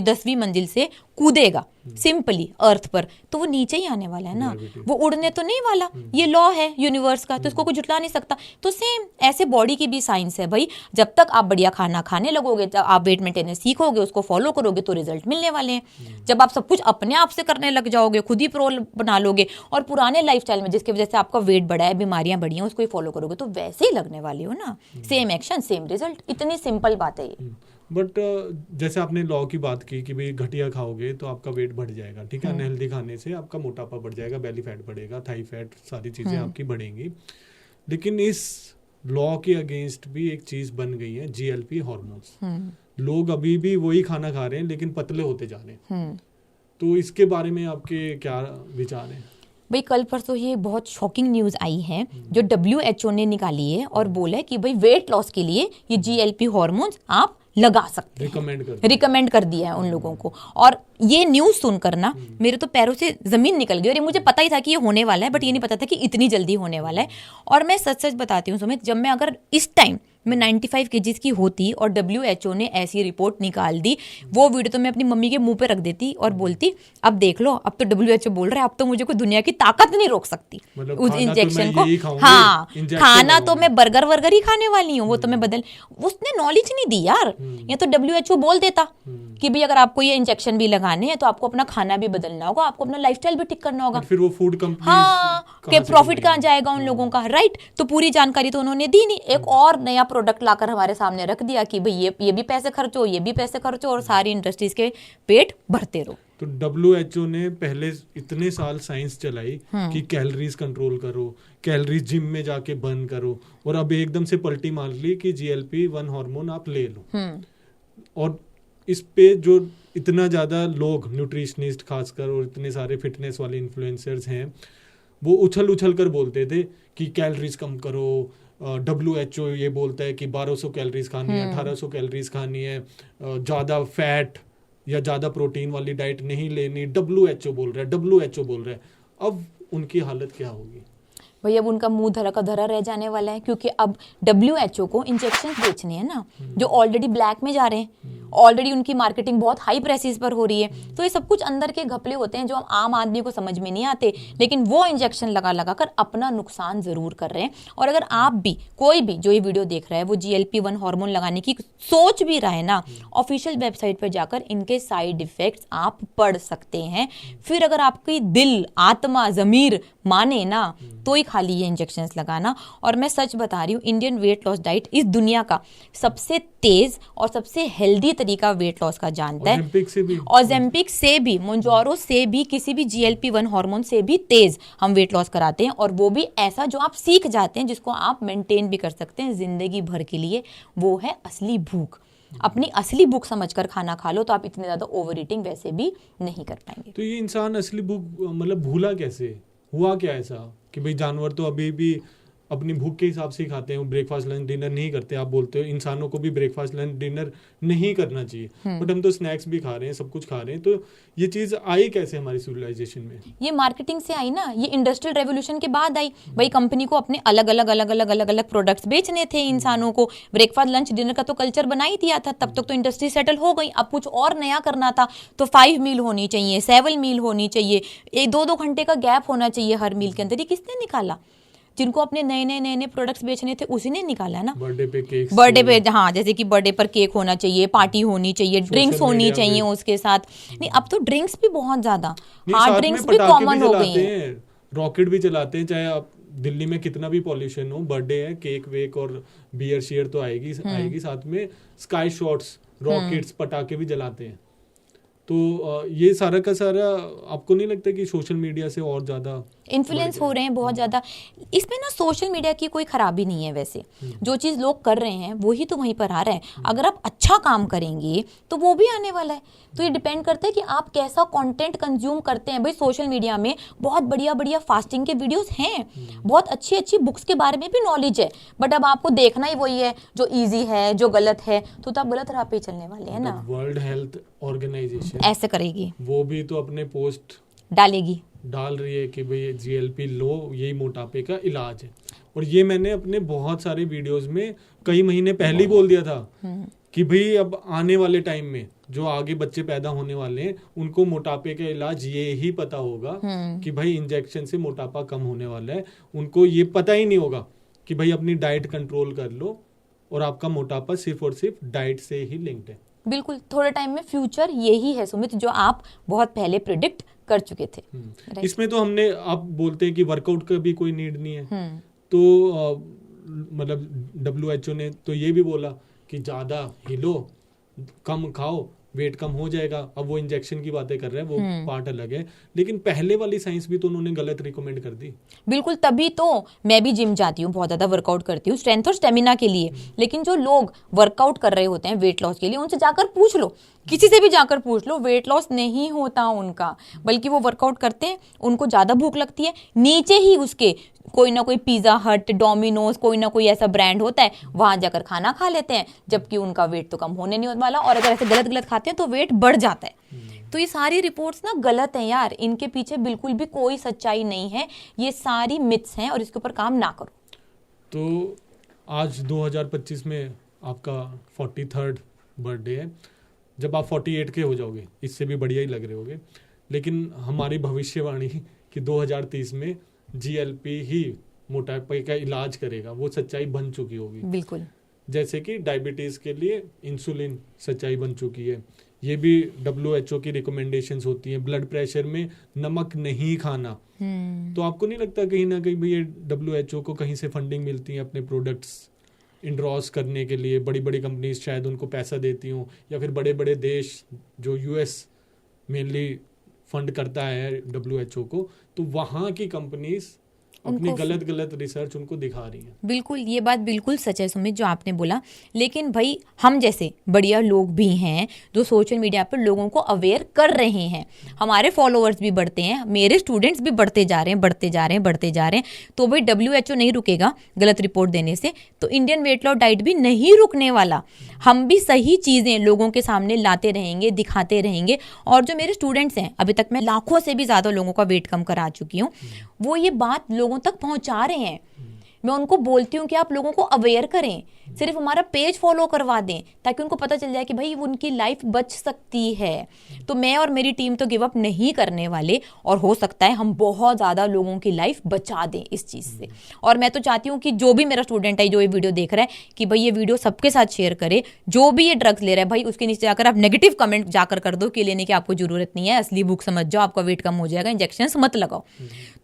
10वीं मंजिल से कूदेगा सिंपली अर्थ पर, तो वो नीचे ही आने वाला है ना, वो उड़ने तो नहीं वाला। ये लॉ है यूनिवर्स का, तो इसको कोई जुटला नहीं सकता। तो सेम ऐसे बॉडी की भी साइंस है भाई। जब तक आप बढ़िया खाना खाने लगोगे, जब आप वेट मेंटेनेंस सीखोगे, उसको फॉलो करोगे, तो रिजल्ट मिलने वाले हैं। जब आप सब कुछ अपने आप से करने लग जाओगे, खुद ही प्रो बना लोगे, और पुराने लाइफस्टाइल में जिसकी वजह से आपका वेट बढ़ा है, बीमारियां बढ़ी हैं, उसको ही फॉलो करोगे, तो वैसे ही लगने वाली हो ना। सेम एक्शन सेम रिजल्ट, इतनी सिंपल बात है ये। बट जैसे आपने लॉ की बात की कि भाई घटिया खाओगे तो आपका वेट बढ़ जाएगा, ठीक है, अनहेल्दी खाने से आपका मोटापा बढ़ जाएगा, बेली फैट बढ़ेगा, थाई फैट, सारी चीजें आपकी बढ़ेंगी। लेकिन इस लॉ के अगेंस्ट भी एक चीज बन गई है, जीएलपी हॉर्मोन्स। लोग अभी भी वही खाना खा रहे हैं लेकिन पतले होते जा रहे हैं। तो इसके बारे में आपके क्या विचार हैं? भाई कल परसों ये बहुत शॉकिंग न्यूज़ आई है जो WHO ने निकाली है और बोला है कि भाई वेट लॉस के लिए ये GLP हॉर्मोन्स आप लगा सकते हैं, रिकमेंड कर दिया है उन लोगों को। और ये न्यूज़ सुनकर ना मेरे तो पैरों से जमीन निकल गई। और ये मुझे पता ही था कि ये होने वाला है, बट ये नहीं पता था कि इतनी जल्दी होने वाला है। और मैं सच सच बताती हूँ सुमित, जब मैं अगर इस टाइम मैं 95 kg की होती और WHO ने ऐसी रिपोर्ट निकाल दी, वो वीडियो तो मैं अपनी मम्मी के मुंह पे रख देती और बोलती अब देख लो, अब तो WHO बोल रहा है, अब तो मुझे कोई दुनिया की ताकत नहीं रोक सकती उस इंजेक्शन को। हाँ, खाना तो मैं बर्गर ही खाने वाली हूँ, वो तो मैं बदल। उसने नॉलेज नहीं दी यार। ये तो WHO बोल देता कि भाई अगर आपको ये इंजेक्शन भी लगाने हैं तो आपको अपना खाना भी बदलना होगा, आपको अपना लाइफस्टाइल भी ठीक करना होगा। फिर वो फूड कंपनी, हाँ, के प्रॉफिट कहाँ जाएगा उन लोगों का, राइट। तो पूरी जानकारी तो उन्होंने दी नहीं, एक और नया प्रोडक्ट लाकर हमारे सामने रख दिया कि भाई ये भी पैसे खर्चो, ये भी पैसे खर्चो, और सारी इंडस्ट्रीज के पेट भरते रहो। तो WHO ने पहले इतने साल साइंस चलाई कि कैलोरीज कंट्रोल करो, कैलोरीज जिम में जाके बर्न करो, और अब एकदम से पलटी मार ली कि GLP-1 हार्मोन आप ले लो। और इस पे जो इतना ज्यादा लोग, न्यूट्रिशनिस्ट खासकर, और इतने सारे फिटनेस वाले इन्फ्लुएंसर्स हैं, वो उछल कर बोलते थे कि कैलोरीज कम करो। WHO ये बोलता है कि 1200 कैलोरीज खानी है, 1800 कैलोरीज खानी है, ज्यादा फैट या ज्यादा प्रोटीन वाली डाइट नहीं लेनी। WHO बोल रहा है। अब उनकी हालत क्या होगी भाई? अब उनका मुंह धरा का धरा रह जाने वाला है, क्योंकि अब WHO को इंजेक्शन बेचने हैं ना, जो ऑलरेडी ब्लैक में जा रहे हैं, ऑलरेडी उनकी मार्केटिंग बहुत हाई प्राइसेस पर हो रही है। तो ये सब कुछ अंदर के घपले होते हैं जो आम आदमी को समझ में नहीं आते, लेकिन वो इंजेक्शन लगा कर अपना नुकसान जरूर कर रहे हैं। और अगर आप भी, कोई भी जो ये वीडियो देख रहा है, वो GLP-1 हार्मोन लगाने की सोच भी रहा है ना, ऑफिशियल वेबसाइट पर जाकर इनके साइड इफेक्ट्स आप पढ़ सकते हैं। फिर अगर आपकी दिल, आत्मा, जमीर माने ना, तो ही खाली ये इंजेक्शंस लगाना। और मैं सच बता रही हूँ, इंडियन वेट लॉस डाइट इस दुनिया का सबसे तेज और सबसे हेल्दी तरीका वेट लॉस का जानता है। ओज़ेम्पिक से भी, मोंजोरो से भी, किसी भी GLP-1 हार्मोन से भी तेज हम वेट लॉस कराते हैं। और वो भी ऐसा जो आप सीख जाते हैं, जिसको आप मेंटेन भी कर सकते हैं जिंदगी भर के लिए। वो है असली भूख। अपनी असली भूख समझकर खाना खा लो, तो आप इतने ज्यादा ओवर ईटिंग वैसे भी नहीं कर पाएंगे। तो ये इंसान असली भूख मतलब भूला कैसे? हुआ क्या ऐसा कि भाई जानवर तो अभी भी अपनी भूख के हिसाब से ही खाते हैं, ब्रेकफास्ट लंच डिनर नहीं करते। आप बोलते हो इंसानों को भी ब्रेकफास्ट लंच डिनर नहीं करना चाहिए, बट हम तो स्नैक्स भी खा रहे हैं, सब कुछ खा रहे हैं। तो ये चीज आई कैसे हमारी सिविलाइजेशन में? ये मार्केटिंग से आई ना, ये इंडस्ट्रियल रेवोल्यूशन के बाद आई। भाई कंपनी को अपने अलग अलग प्रोडक्ट्स बेचने थे इंसानों को। ब्रेकफास्ट लंच डिनर का तो कल्चर बना ही दिया था, तब तक तो इंडस्ट्री सेटल हो गई। अब कुछ और नया करना था, तो 5 मील होनी चाहिए, 7 मील होनी चाहिए, 2-2 घंटे का गैप होना चाहिए हर मील के अंदर। ये किसने निकाला? जिनको अपने नए प्रोडक्ट्स बेचने थे उसी ने निकाला ना। बर्थडे पे हाँ, जैसे कि बर्थडे पर केक होना चाहिए, पार्टी होनी चाहिए, ड्रिंक्स होनी चाहिए उसके साथ। नहीं, अब तो ड्रिंक्स भी बहुत ज्यादा, हार्ड ड्रिंक्स भी कॉमन हो गई हैं। रॉकेट भी चलाते हैं, चाहे आप दिल्ली में कितना भी पॉल्यूशन हो, बर्थडे है, केक वेक और बियर शेयर तो आएगी साथ में। स्काई शॉट्स, रॉकेट्स, पटाखे भी जलाते हैं। तो ये सारा का सारा आपको नहीं लगता कि सोशल मीडिया से और ज्यादा इन्फ्लुएंस हो रहे हैं बहुत ज्यादा? इसमें ना सोशल मीडिया की कोई खराबी नहीं है वैसे। जो चीज लोग कर रहे हैं वही तो वहीं पर आ रहा है। अगर आप अच्छा काम करेंगे तो वो भी आने वाला है। तो ये डिपेंड करता है कि आप कैसा कंटेंट कंज्यूम करते हैं। भाई सोशल मीडिया में बहुत बढ़िया फास्टिंग के वीडियोस हैं, बहुत अच्छी बुक्स के बारे में भी नॉलेज है, बट अब आपको देखना ही वही है जो ईजी है, जो गलत है, तो आप गलत राह पे चलने वाले हैं ना। वर्ल्ड हेल्थ ऑर्गेनाइजेशन ऐसे करेगी, वो भी तो अपने पोस्ट डाल रही है कि भाई GLP लो, यही मोटापे का इलाज है। और ये मैंने अपने बहुत सारे वीडियोस में कई महीने पहले ही बोल दिया था कि भाई अब आने वाले टाइम में जो आगे बच्चे पैदा होने वाले हैं उनको मोटापे का इलाज ये ही पता होगा कि भाई इंजेक्शन से मोटापा कम होने वाला है। उनको ये पता ही नहीं होगा कि भाई अपनी डाइट कंट्रोल कर लो और आपका मोटापा सिर्फ और सिर्फ डाइट से ही लिंक्ड है। बिल्कुल, थोड़े टाइम में फ्यूचर यही है सुमित, जो आप बहुत पहले प्रिडिक्ट कर चुके थे। इसमें तो हमने, आप बोलते हैं कि वर्कआउट का भी कोई नीड नहीं है, तो मतलब WHO ने तो ये भी बोला कि ज्यादा हिलो, कम खाओ, वेट कम हो जाएगा। अब वो इंजेक्शन की बातें कर रहे हैं, वो पार्ट अलग है, लेकिन पहले वाली साइंस भी तो उन्होंने गलत रिकमेंड कर दी। बिल्कुल, तभी तो मैं भी जिम जाती हूँ, बहुत ज्यादा वर्कआउट करती हूँ स्ट्रेंथ और स्टेमिना के लिए। लेकिन जो लोग वर्कआउट कर रहे होते हैं वेट लॉस के लिए, उनसे जाकर पूछ लो, किसी से भी जाकर पूछ लो, वेट लॉस नहीं होता उनका, बल्कि वो वर्कआउट करते हैं, उनको ज्यादा भूख लगती है, नीचे ही उसके कोई ना कोई पिज्जा हट, डोमिनोज, कोई ना कोई ऐसा ब्रांड होता है, वहां जाकर खाना खा लेते हैं, जबकि उनका वेट तो कम होने नहीं वाला, और अगर ऐसे गलत गलत खाते हैं तो वेट बढ़ जाता है। तो ये सारी रिपोर्ट्स ना गलत हैं यार, इनके पीछे बिल्कुल भी कोई सच्चाई नहीं है, ये सारी मिथ्स हैं और इसके ऊपर काम ना करो। तो आज 2025 में आपका 43rd बर्थडे है। जब आप 48 के हो जाओगे, इससे भी बढ़िया ही लग रहे होगे, लेकिन हमारी भविष्यवाणी कि 2030 में GLP ही मोटापे का इलाज करेगा, वो सच्चाई बन चुकी होगी। बिल्कुल, जैसे कि डायबिटीज के लिए इंसुलिन सच्चाई बन चुकी है, ये भी WHO की रिकमेंडेशंस होती हैं। ब्लड प्रेशर में नमक नहीं खाना, तो आपको नहीं लगता कहीं ना कहीं ये WHO को कहीं से फंडिंग मिलती है अपने प्रोडक्ट्स इंड्रॉस करने के लिए? बड़ी बड़ी कंपनीज शायद उनको पैसा देती हूँ, या फिर बड़े बड़े देश जो US मेनली फंड करता है WHO को, तो वहाँ की कंपनीज अपनी गलत गलत रिसर्च उनको दिखा रही है। बिल्कुल, ये बात बिल्कुल सच है सुमित जो आपने बोला, लेकिन भाई हम जैसे बढ़िया लोग भी हैं जो सोशल मीडिया पर लोगों को अवेयर कर रहे हैं, हमारे फॉलोअर्स भी बढ़ते हैं, मेरे स्टूडेंट्स भी बढ़ते जा रहे हैं, बढ़ते जा रहे हैं, बढ़ते जा रहे हैं। तो भाई WHO नहीं रुकेगा गलत रिपोर्ट देने से, तो इंडियन वेट लॉस डाइट भी नहीं रुकने वाला। हम भी सही चीजें लोगों के सामने लाते रहेंगे, दिखाते रहेंगे। और जो मेरे स्टूडेंट्स हैं, अभी तक मैं लाखों से भी ज्यादा लोगों का वेट कम करा चुकी हूँ, वो ये बात लोगों तक पहुंचा रहे हैं। मैं उनको बोलती हूँ कि आप लोगों को अवेयर करें, सिर्फ हमारा पेज फॉलो करवा दें, ताकि उनको पता चल जाए कि भाई उनकी लाइफ बच सकती है। तो मैं और मेरी टीम तो गिव अप नहीं करने वाले, और हो सकता है हम बहुत ज़्यादा लोगों की लाइफ बचा दें इस चीज़ से। और मैं तो चाहती हूँ कि जो भी मेरा स्टूडेंट है, जो ये वीडियो देख रहा है, कि भाई ये वीडियो सबके साथ शेयर करे। जो भी ये ड्रग्स ले रहा है भाई, उसके नीचे जाकर आप नेगेटिव कमेंट जाकर कर दो कि लेने की आपको जरूरत नहीं है, असली बुक समझ जाओ, आपका वेट कम हो जाएगा, इंजेक्शन मत लगाओ।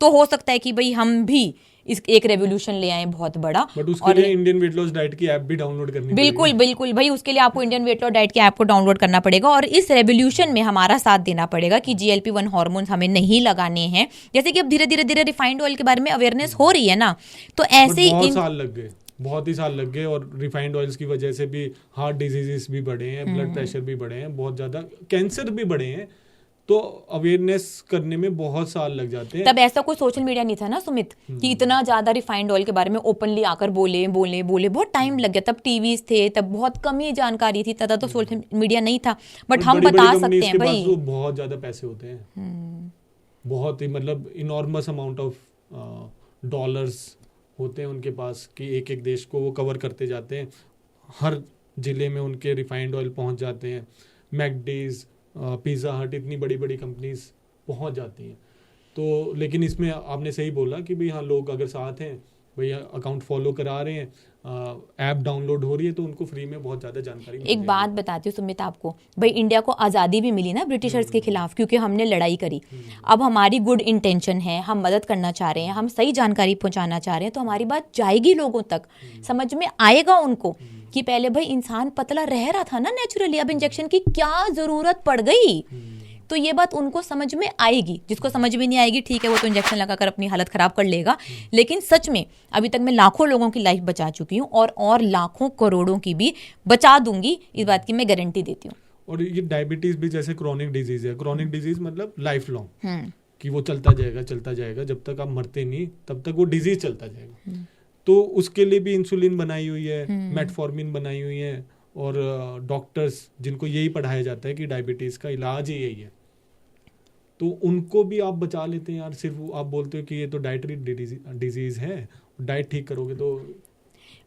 तो हो सकता है कि भाई हम भी इस एक रेवोल्यूशन ले आए बहुत बड़ा। बट उसके लिए इंडियन वेट लॉस डाइट की ऐप भी डाउनलोड करनी बिल्कुल बिल्कुल भाई, उसके लिए आपको इंडियन वेट लॉस डाइट की ऐप को डाउनलोड करना पड़ेगा, और इस रेवोल्यूशन में हमारा साथ देना पड़ेगा कि GLP-1 हार्मोन्स हमें नहीं लगाने हैं। जैसे कि अब धीरे धीरे रिफाइंड ऑयल के बारे में अवेयरनेस हो रही है ना, तो ऐसे ही बहुत ही साल लग गए, और रिफाइंड ऑयल्स की वजह से भी हार्ट डिजीजेस भी बढ़े हैं, ब्लड प्रेशर भी बढ़े हैं, बहुत ज्यादा कैंसर भी बढ़े हैं। तो अवेयरनेस करने में बहुत साल लग जाते हैं। तब ऐसा कोई सोशल मीडिया नहीं था ना सुमित, कि इतना ज्यादा रिफाइंड ऑयल के बारे में ओपनली आकर बोले, बहुत टाइम लग गया। तब टीवीज थे, तब बहुत कम ही जानकारी थी, तब तो सोशल मीडिया नहीं था। बट हम बता सकते हैं भाई, बहुत ज्यादा पैसे होते हैं, बहुत ही, मतलब इनॉर्मस अमाउंट ऑफ डॉलर्स होते हैं उनके पास, कि एक एक देश को वो कवर करते जाते हैं। हर जिले में उनके रिफाइंड ऑयल पहुंच जाते हैं। मैकडीज, पिज़्ज़ा हट, इतनी बड़ी बड़ी कंपनीज पहुंच जाती हैं। तो लेकिन इसमें आपने सही बोला कि भाई हाँ, लोग अगर साथ हैं, भैया अकाउंट फॉलो करा रहे हैं, ऐप डाउनलोड हो रही है, तो उनको फ्री में बहुत ज़्यादा जानकारी। एक बात बताती हूँ सुमित आपको, भाई इंडिया को आज़ादी भी मिली ना ब्रिटिशर्स के खिलाफ, क्योंकि हमने लड़ाई करी। अब हमारी गुड इंटेंशन है, हम मदद करना चाह रहे हैं, हम सही जानकारी पहुँचाना चाह रहे हैं, तो हमारी बात जाएगी लोगों तक, समझ में आएगा उनको कि पहले भाई इंसान पतला रह रहा था ना नेचुरली, अब इंजेक्शन की क्या ज़रूरत पड़ गई। तो ये बात उनको समझ में आएगी। जिसको समझ में नहीं आएगी, ठीक है, वो तो इंजेक्शन लगाकर अपनी हालत खराब कर लेगा। लेकिन सच में अभी तक मैं लाखों लोगों की लाइफ बचा चुकी हूँ, और लाखों करोड़ों की भी बचा दूंगी, इस बात की मैं गारंटी देती हूँ। और ये डायबिटीज भी जैसे क्रॉनिक डिजीज है। क्रॉनिक डिजीज मतलब लाइफ लॉन्ग, कि वो चलता जाएगा, जब तक आप मरते नहीं तब तक वो डिजीज चलता जाएगा। तो उसके लिए भी इंसुलिन बनाई हुई है, मेटफॉर्मिन बनाई हुई है, और डॉक्टर्स जिनको यही पढ़ाया जाता है कि डायबिटीज का इलाज ही यही है, तो उनको भी आप बचा लेते हैं यार। सिर्फ आप बोलते हो कि ये तो डाइटरी डिजीज है, डाइट ठीक करोगे तो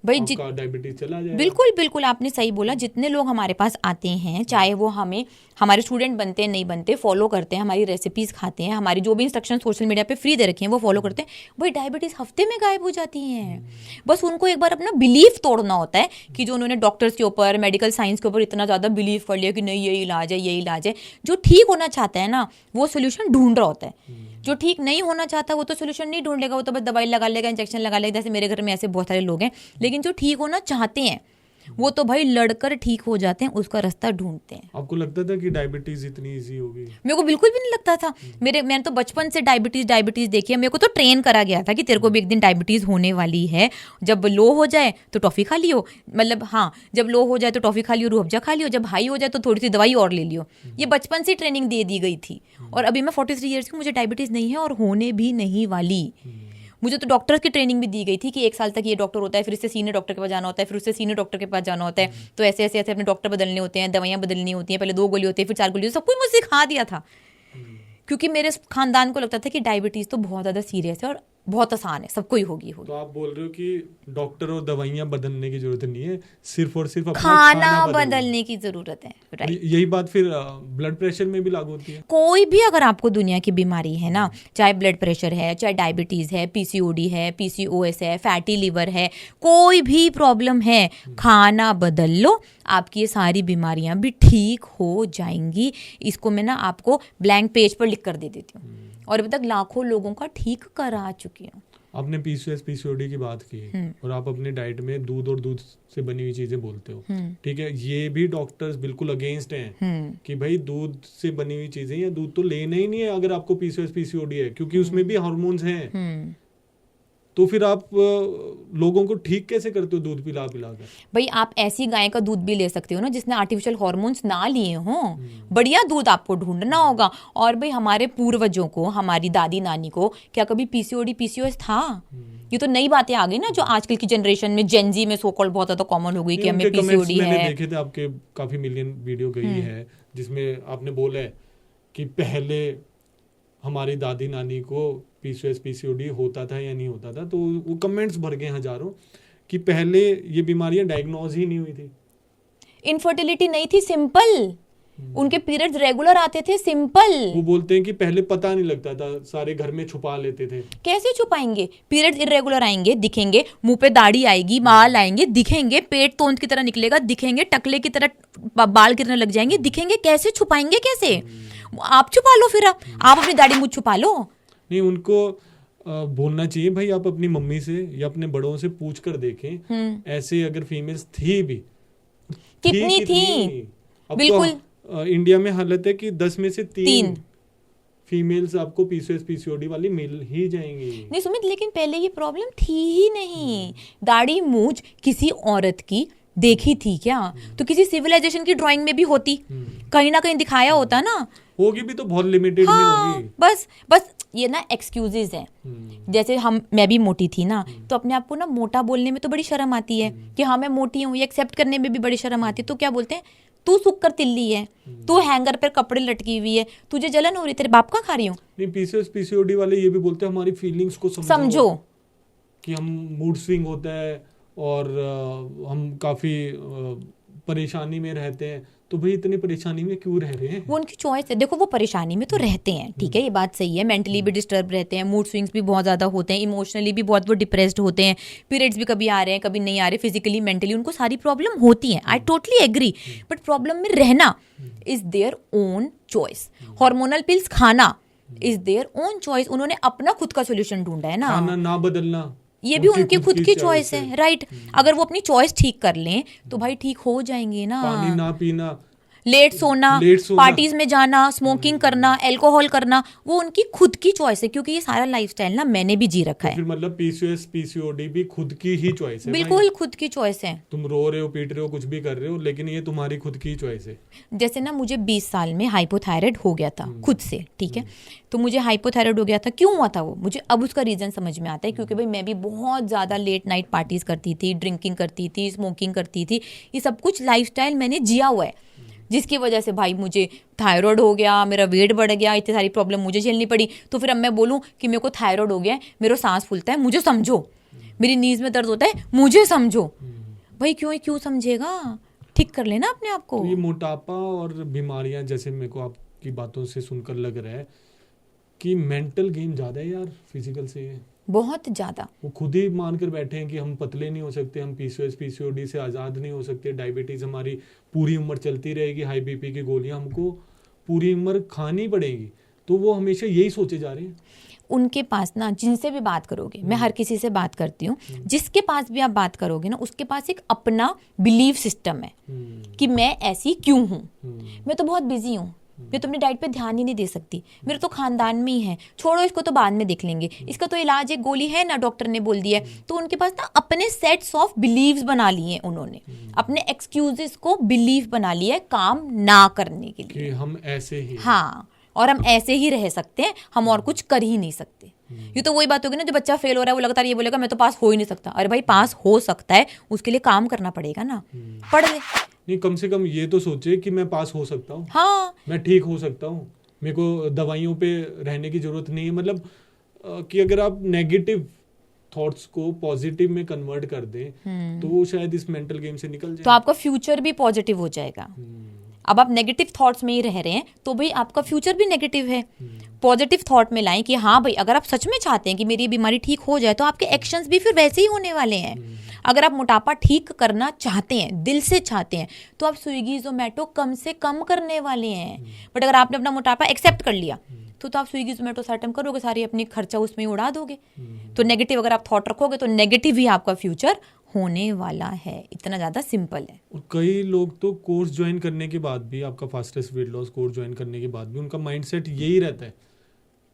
भाई आपका डायबिटीज चला जाएगा। बिल्कुल बिल्कुल, आपने सही बोला। जितने लोग हमारे पास आते हैं, चाहे वो हमारे स्टूडेंट बनते हैं नहीं बनते, फॉलो करते हैं, हमारी रेसिपीज खाते हैं, हमारी जो भी इंस्ट्रक्शन सोशल मीडिया पे फ्री दे रखे हैं वो फॉलो करते हैं, भाई डायबिटीज हफ्ते में गायब हो जाती है। बस उनको एक बार अपना बिलीफ तोड़ना होता है कि जो उन्होंने डॉक्टर्स के ऊपर, मेडिकल साइंस के ऊपर इतना ज़्यादा बिलीव कर लिया कि नहीं यही इलाज है, यही इलाज है। जो ठीक होना चाहता है ना, वो सोल्यूशन ढूंढ रहा होता है। जो ठीक नहीं होना चाहता वो तो सोल्यूशन नहीं ढूंढ लेगा, वो तो बस दवाई लगा लेगा, इंजेक्शन लगा लेगा। जैसे मेरे घर में ऐसे बहुत सारे लोग हैं। लेकिन जो ठीक होना चाहते हैं वो तो भाई लड़कर ठीक हो जाते हैं, उसका रास्ता ढूंढते हैं। आपको लगता था कि डायबिटीज इतनी इजी होगी? मेरे को बिल्कुल भी नहीं लगता था। मैंने तो बचपन से डायबिटीज देखी है। मेरे को तो ट्रेन करा गया था कि तेरे को भी एक दिन डायबिटीज होने वाली है, जब लो हो जाए तो टॉफी खा लियो, मतलब हाँ, जब लो हो जाए तो टॉफी खा लियो, रूह अफ़ज़ा खा लियो, जब हाई हो जाए तो थोड़ी सी दवाई और ले लियो। ये बचपन से ट्रेनिंग दे दी गई थी। और अभी मैं 43 ईयर्स की, मुझे डायबिटीज नहीं है और होने भी नहीं वाली। मुझे तो डॉक्टर की ट्रेनिंग भी दी गई थी कि 1 साल तक ये डॉक्टर होता है, फिर इससे सीनियर डॉक्टर के पास जाना होता है, फिर उससे सीनियर डॉक्टर के पास जाना होता है। तो ऐसे ऐसे ऐसे अपने डॉक्टर बदलने होते हैं, दवाइयाँ बदलनी होती हैं, पहले 2 गोली होती है, फिर 4 गोली, सब कुछ मुझे सिखा दिया था। क्योंकि मेरे खानदान को लगता था कि डायबिटीज तो बहुत ज़्यादा सीरियस है और बहुत आसान है, सबको ही होगी। तो आप बोल रहे हो कि डॉक्टर और दवाइयाँ बदलने की जरूरत नहीं है, सिर्फ और सिर्फ अपना खाना बदलने की जरूरत है। राइट। यही बात फिर ब्लड प्रेशर में भी लागू होती है। कोई भी अगर आपको दुनिया की बीमारी है ना, चाहे ब्लड प्रेशर है, चाहे डायबिटीज है, पीसीओडी है, पीसीओएस है, फैटी लिवर है, कोई भी प्रॉब्लम है, खाना बदल लो, आपकी ये सारी बीमारियां भी ठीक हो जाएंगी। इसको मैं ना आपको ब्लैंक पेज पर लिख कर दे देती हूँ और अभी तक लाखों लोगों का ठीक करा चुकी हूँ। आपने पीसीओएस पीसीओडी की बात की और आप अपने डाइट में दूध और दूध से बनी हुई चीजें बोलते हो, ठीक है। ये भी डॉक्टर्स बिल्कुल अगेंस्ट हैं कि भाई दूध से बनी हुई चीजें या दूध तो लेना ही नहीं है अगर आपको पीसीओएस पीसीओडी है, क्योंकि उसमें भी हार्मोन्स हैं। तो फिर आप लोगों को ठीक कैसे करते हो दूध पिला पिला कर? भाई आप ऐसी गाय का दूध भी ले सकते हो ना जिसने आर्टिफिशियल हार्मोन्स ना लिए हों। बढ़िया दूध आपको ढूंढना होगा। और भाई हमारे पूर्वजों को, हमारी दादी नानी को क्या कभी पीसीओडी पीसीओएस था? ये तो नई बातें आ गई ना, जो आजकल की जनरेशन में, जेनजी में सो कॉल्ड बहुत ज्यादा कॉमन हो गई कि हमें पीसीओडी है। मैंने देखे थे आपके काफी मिलियन वीडियो गई है जिसमें आपने बोला है कि पहले हमारी दादी नानी को पीसीओएस पीसीओडी होता था या नहीं होता था। तो वो कमेंट्स भर गए हजारों कि पहले ये बीमारियां डायग्नोज ही नहीं हुई थी, इनफर्टिलिटी नहीं थी, सिंपल, उनके पीरियड्स रेगुलर आते थे, सिंपल। वो बोलते हैं कि पहले पता नहीं लगता था, सारे घर में छुपा लेते थे। कैसे छुपाएंगे? पीरियड्स इरेगुलर आएंगे, दिखेंगे, मुंह पे दाढ़ी आएगी, बाल आएंगे, दिखेंगे, पेट तोंद की तरह निकलेगा, दिखेंगे, टकले की तरह बाल गिरने लग जाएंगे, दिखेंगे। कैसे छुपाएंगे? कैसे? आप छुपा लो, फिर आप अपनी दाढ़ी मुझ छुपा लो। नहीं, उनको बोलना चाहिए भाई, आप अपनी मम्मी से या अपने बड़ों से पूछ कर देखें ऐसे अगर फीमेल्स थी भी, कितनी थी। अब बिल्कुल तो इंडिया में हालत है कि 10 में से 3 फीमेल्स आपको पीसीओएस पीसीओडी वाली मिल ही जाएंगी। नहीं सुमित, लेकिन पहले ये प्रॉब्लम थी ही नहीं। दाढ़ी मूंछ किसी औरत की देखी थी क्या? तो किसी सिविलाइजेशन की ड्राइंग में भी होती, कहीं ना कहीं दिखाया होता ना। होगी भी तो बहुत लिमिटेड में होगी। बस ये ना एक्सक्यूजेज हैं। जैसे मैं भी मोटी थी ना, तो अपने आप को ना मोटा बोलने में तो बड़ी शर्म आती है कि हाँ मैं मोटी हूँ, ये एक्सेप्ट करने में भी बड़ी शर्म आती है। तो क्या बोलते हैं, तू सुक्कर तिल्ली है, तू हैंगर पर कपड़े लटकी हुई है, तुझे जलन हो रही, तेरे बाप का खा रही हूँ। नहीं, पीसीओएस पीसीओडी वाले ये भी बोलते हैं हमारी फीलिंग्स को समझो कि हम मूड स्विंग होता है और हम काफी परेशानी में रहते हैं। तो भाई इतनी परेशानी में क्यों रह रहे हैं? वो उनकी चॉइस है। देखो वो परेशानी में तो रहते हैं, ठीक है, ये बात सही है। मेंटली भी डिस्टर्ब रहते हैं, मूड स्विंग्स भी बहुत ज़्यादा होते हैं, इमोशनली भी बहुत वो डिप्रेस्ड होते हैं, पीरियड्स भी कभी आ रहे हैं कभी नहीं आ रहे, फिजिकली मेंटली उनको सारी प्रॉब्लम होती है। I totally agree, but problem में रहना is their own choice. Hormonal pills खाना इज देयर ओन चॉइस। उन्होंने अपना खुद का सोल्यूशन ढूंढा है ना। खाना ना बदलना ये भी उनकी खुद की चॉइस है, राइट। अगर वो अपनी चॉइस ठीक कर लें तो भाई ठीक हो जाएंगे ना। पानी ना पीना, लेट सोना, पार्टीज में जाना, स्मोकिंग करना, अल्कोहल करना, वो उनकी खुद की चॉइस है। क्योंकि ये सारा लाइफस्टाइल ना मैंने भी जी रखा है। फिर मतलब पीसीओएस पीसीओडी भी खुद की ही चॉइस है। बिल्कुल खुद की चॉइस है। तुम रो रहे हो, पीट रहे हो, कुछ भी कर रहे हो, लेकिन ये तुम्हारी खुद की चॉइस है। जैसे ना मुझे 20 साल में हाइपोथायराइड हो गया था खुद से, ठीक है। तो मुझे हाइपोथायराइड हो गया था, क्यों हुआ था वो मुझे अब उसका रीजन समझ में आता है। क्योंकि भाई मैं भी बहुत ज़्यादा लेट नाइट पार्टीज करती थी, ड्रिंकिंग करती थी, स्मोकिंग करती थी। ये सब कुछ लाइफस्टाइल मैंने जिया हुआ है, जिसकी वजह से भाई मुझे थायराइड हो गया, मेरा वेट बढ़ गया, इतनी सारी प्रॉब्लम मुझे झेलनी पड़ी। तो फिर अब मैं बोलूँ कि मेरे को थायराइड हो गया है, मेरा सांस फूलता है, मुझे समझो, मेरी नीज में दर्द होता है, मुझे समझो। भाई क्यों समझेगा, ठीक कर लेना अपने आप को। तो ये मोटापा और बीमारियां, जैसे मेरे को आपकी बातों से सुनकर लग रहा है कि मेंटल गेम ज्यादा है यार फिजिकल से, बहुत ज्यादा। वो खुद ही मान कर बैठे हैं कि हम पतले नहीं हो सकते, हम पीसीओएस पीसीओडी से आजाद नहीं हो सकते, डायबिटीज हमारी पूरी उम्र चलती रहेगी, हाई बीपी की गोलियां हमको पूरी उम्र खानी पड़ेगी। तो वो हमेशा यही सोचे जा रहे हैं। उनके पास ना, जिनसे भी बात करोगे, मैं हर किसी से बात करती हूँ, जिसके पास भी आप बात करोगे ना, उसके पास एक अपना बिलीव सिस्टम है कि मैं ऐसी क्यों हूँ, मैं तो बहुत बिजी हूँ, मैं तो अपनी डाइट पे ध्यान ही नहीं दे सकती, मेरे तो खानदान में ही है, छोड़ो इसको तो बाद में देख लेंगे, इसका तो इलाज एक गोली है ना, डॉक्टर ने बोल दिया है। तो उनके पास ना अपने सेट्स ऑफ बिलीव्स बना लिए उन्होंने, अपने एक्सक्यूजेस को बिलीव बना लिया है काम ना करने के लिए कि हम ऐसे ही, हाँ, और हम ऐसे ही रह सकते हैं, हम और कुछ कर ही नहीं सकते। ये तो वही बात होगी ना, जो बच्चा फेल हो रहा है वो लगातार ये बोलेगा मैं तो पास हो ही नहीं सकता। अरे भाई पास हो सकता है, उसके लिए काम करना पड़ेगा ना, पढ़ ले। नहीं, कम से कम ये तो सोचे कि मैं पास हो सकता हूँ, हाँ, मैं ठीक हो सकता हूँ, मेरे को दवाइयों पे रहने की जरूरत नहीं है। मतलब कि अगर आप नेगेटिव थॉट्स को पॉजिटिव में कन्वर्ट कर दें तो वो शायद इस मेंटल गेम से निकल जाए, तो आपका फ्यूचर भी पॉजिटिव हो जाएगा। अब आप नेगेटिव थॉट्स में ही रह रहे हैं तो भाई आपका फ्यूचर भी नेगेटिव है। पॉजिटिव थॉट में लाएं कि हाँ भाई, अगर आप सच में चाहते हैं कि मेरी बीमारी ठीक हो जाए तो आपके एक्शंस भी फिर वैसे ही होने वाले हैं। अगर आप मोटापा ठीक करना चाहते हैं, दिल से चाहते हैं, तो आप स्विगी जोमेटो कम से कम करने वाले हैं। बट अगर आपने अपना मोटापा एक्सेप्ट कर लिया तो आप स्विगी जोमेटो सारा टाइम करोगे, सारी अपनी खर्चा उसमें उड़ा दोगे। तो नेगेटिव अगर आप थॉट रखोगे तो नेगेटिव ही आपका फ्यूचर होने वाला है। इतना ज़्यादा सिंपल है। और कई लोग तो कोर्स ज्वाइन करने के बाद भी, आपका fastest weight loss course join करने के बाद भी उनका माइंडसेट यही रहता है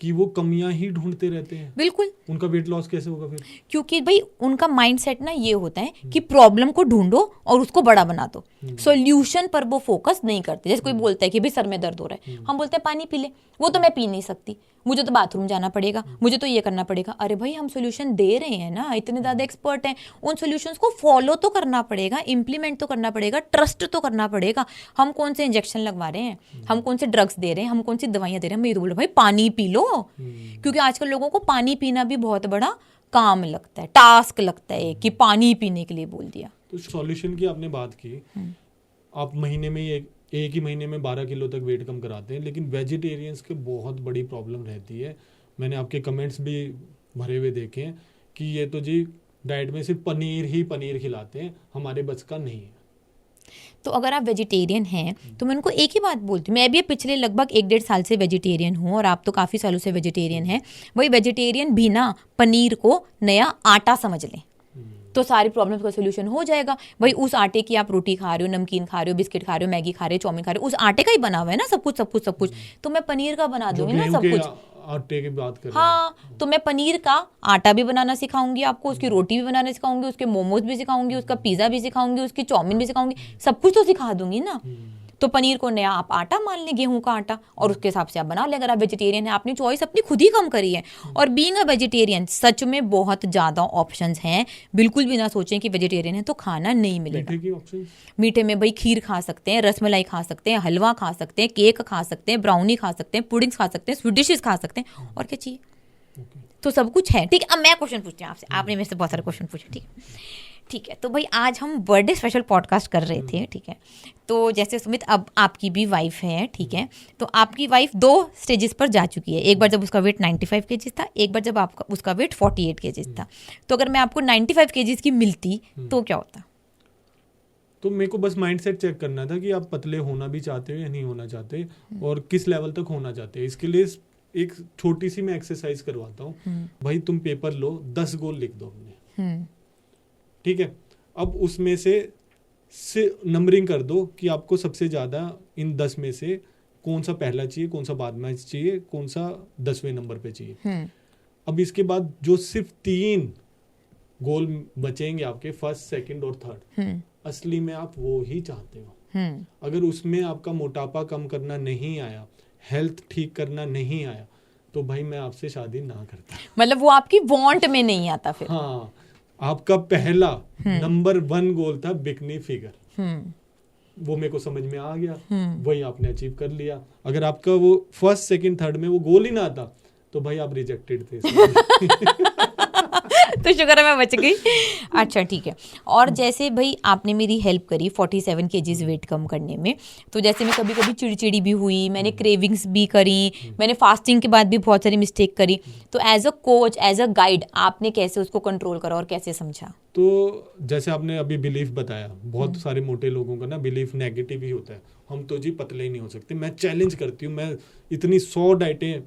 कि वो कमियां ही ढूंढते रहते हैं। बिल्कुल। उनका वेट लॉस कैसे होगा फिर? क्योंकि भाई उनका माइंडसेट ना ये होता है कि प्रॉब्लम को ढूंढो और उसको बड़ा बना दो, सॉल्यूशन पर वो फोकस नहीं करते। जैसे कोई बोलता है कि भाई सर में दर्द हो रहा है, हम बोलते हैं पानी पी ले, वो तो मैं पी नहीं सकती, मुझे तो बाथरूम जाना पड़ेगा, मुझे तो ये करना पड़ेगा। अरे भाई हम सोल्यूशन दे रहे हैं ना, इतने ज़्यादा एक्सपर्ट हैं, उन सोल्यूशंस को फॉलो तो करना पड़ेगा, इंप्लीमेंट तो करना पड़ेगा, ट्रस्ट तो करना पड़ेगा। हम कौन से इंजेक्शन लगवा रहे हैं, हम कौन से ड्रग्स दे रहे हैं, हम कौन सी दवाइयाँ दे रहे हैं, मैं ये तो बोल रहा भाई पानी पी लो। क्योंकि आजकल लोगों को पानी पीना भी बहुत बड़ा काम लगता है, टास्क लगता है कि पानी पीने के लिए बोल दिया। तो सॉल्यूशन की आपने बात की, आप महीने में एक ही महीने में 12 किलो तक वेट कम कराते हैं, लेकिन वेजिटेरियंस की बहुत बड़ी प्रॉब्लम रहती है। मैंने आपके कमेंट्स भी भरे हुए देखे हैं कि ये तो जी डाइट में सिर्फ पनीर खिलाते हैं, हमारे बस का नहीं है। तो अगर आप वेजिटेरियन हैं तो मैं उनको एक ही बात बोलती हूँ, मैं भी पिछले लगभग 1-1.5 साल से वेजिटेरियन हूँ और आप तो काफ़ी सालों से वेजिटेरियन हैं। वही वेजिटेरियन भी ना पनीर को नया आटा समझ लें तो सारी प्रॉब्लम्स का सोल्यूशन हो जाएगा। भाई उस आटे की आप रोटी खा रहे हो, नमकीन खा रहे हो, बिस्किट खा रहे हो, मैगी खा रहे हो, चाउमीन खा रहे हो, उस आटे का ही बना हुआ है ना सब कुछ। तो मैं पनीर का बना दूंगी ना सब कुछ। आटे की बात कर हाँ, तो मैं पनीर का आटा भी बनाना सिखाऊंगी आपको, उसकी रोटी भी बनाना सिखाऊंगी, उसके मोमोज भी सिखाऊंगी, उसका पिज्जा भी सिखाऊंगी, उसकी चाउमीन भी सिखाऊंगी, सब कुछ तो सिखा दूंगी ना। तो पनीर को नया आप आटा मान लें, गेहूं का आटा, और उसके हिसाब से आप बना लें। अगर आप वेजिटेरियन हैं, आपने चॉइस अपनी खुद ही कम करी है। और बीइंग अ वेजिटेरियन सच में बहुत ज़्यादा ऑप्शंस हैं। बिल्कुल भी ना सोचें कि वेजिटेरियन है तो खाना नहीं मिलेगा। मीठे में भाई खीर खा सकते हैं, रसमलाई खा सकते हैं, हलवा खा सकते हैं, केक खा सकते हैं, ब्राउनी खा सकते हैं, पुडिंग्स खा सकते हैं, स्वीट डिशेस खा सकते हैं, और क्या चाहिए। तो सब कुछ है। ठीक है, अब मैं क्वेश्चन पूछती हूँ आपसे, आपने मेरे से बहुत सारे क्वेश्चन पूछे। ठीक है, तो भाई आज हम बर्थडे स्पेशल पॉडकास्ट कर रहे थे। ठीक है, तो जैसे सुमित अब आपकी भी वाइफ है, ठीक है, तो आपकी वाइफ 2 स्टेजेस पर जा चुकी है। एक बार जब उसका वेट 95 केजीज था, एक बार जब आपका उसका वेट 48 केजीज था। तो अगर मैं आपको 95 केजीज की मिलती तो क्या होता? तो मेरे को बस माइंडसेट चेक करना था कि आप पतले होना भी चाहते हो या नहीं होना चाहते, और किस लेवल तक होना चाहते हैं। इसके लिए एक छोटी सी मैं एक्सरसाइज करवाता हूँ। भाई तुम पेपर लो, 10 गोल लिख दो अपने, ठीक है। अब उसमें से नंबरिंग कर दो कि आपको सबसे ज्यादा इन 10 में से कौन सा पहला चाहिए, कौन सा बाद में चाहिए, कौन सा 10वें नंबर पे चाहिए। अब इसके बाद जो सिर्फ 3 गोल बचेंगे आपके, फर्स्ट, सेकंड और थर्ड, असली में आप वो ही चाहते हो। अगर उसमें आपका मोटापा कम करना नहीं आया, हेल्थ ठीक करना नहीं आया, तो भाई मैं आपसे शादी ना करता। मतलब वो आपकी वांट में नहीं आता फिर। हाँ, आपका पहला नंबर 1 गोल था बिकनी फिगर, वो मेरे को समझ में आ गया, वही आपने अचीव कर लिया। अगर आपका वो फर्स्ट, सेकंड, थर्ड में वो गोल ही ना आता तो भाई आप रिजेक्टेड थे। तो शुक्र है मैं बच गई। अच्छा ठीक है। और जैसे भाई आपने मेरी हेल्प करी 47 kgs वेट कम करने में, तो जैसे मैं कभी कभी चिड़चिड़ी भी हुई, मैंने क्रेविंग्स भी करी, मैंने फास्टिंग के बाद भी बहुत सारी मिस्टेक करी, तो as a coach, as a guide आपने कैसे उसको कंट्रोल करा और कैसे समझा? तो जैसे आपने अभी बिलीफ बताया, बहुत सारे मोटे लोगों का ना बिलीफ नेगेटिव ही होता है, हम तो जी पतले ही नहीं हो सकते। मैं चैलेंज करती हूँ, मैं इतनी 100 डाइटें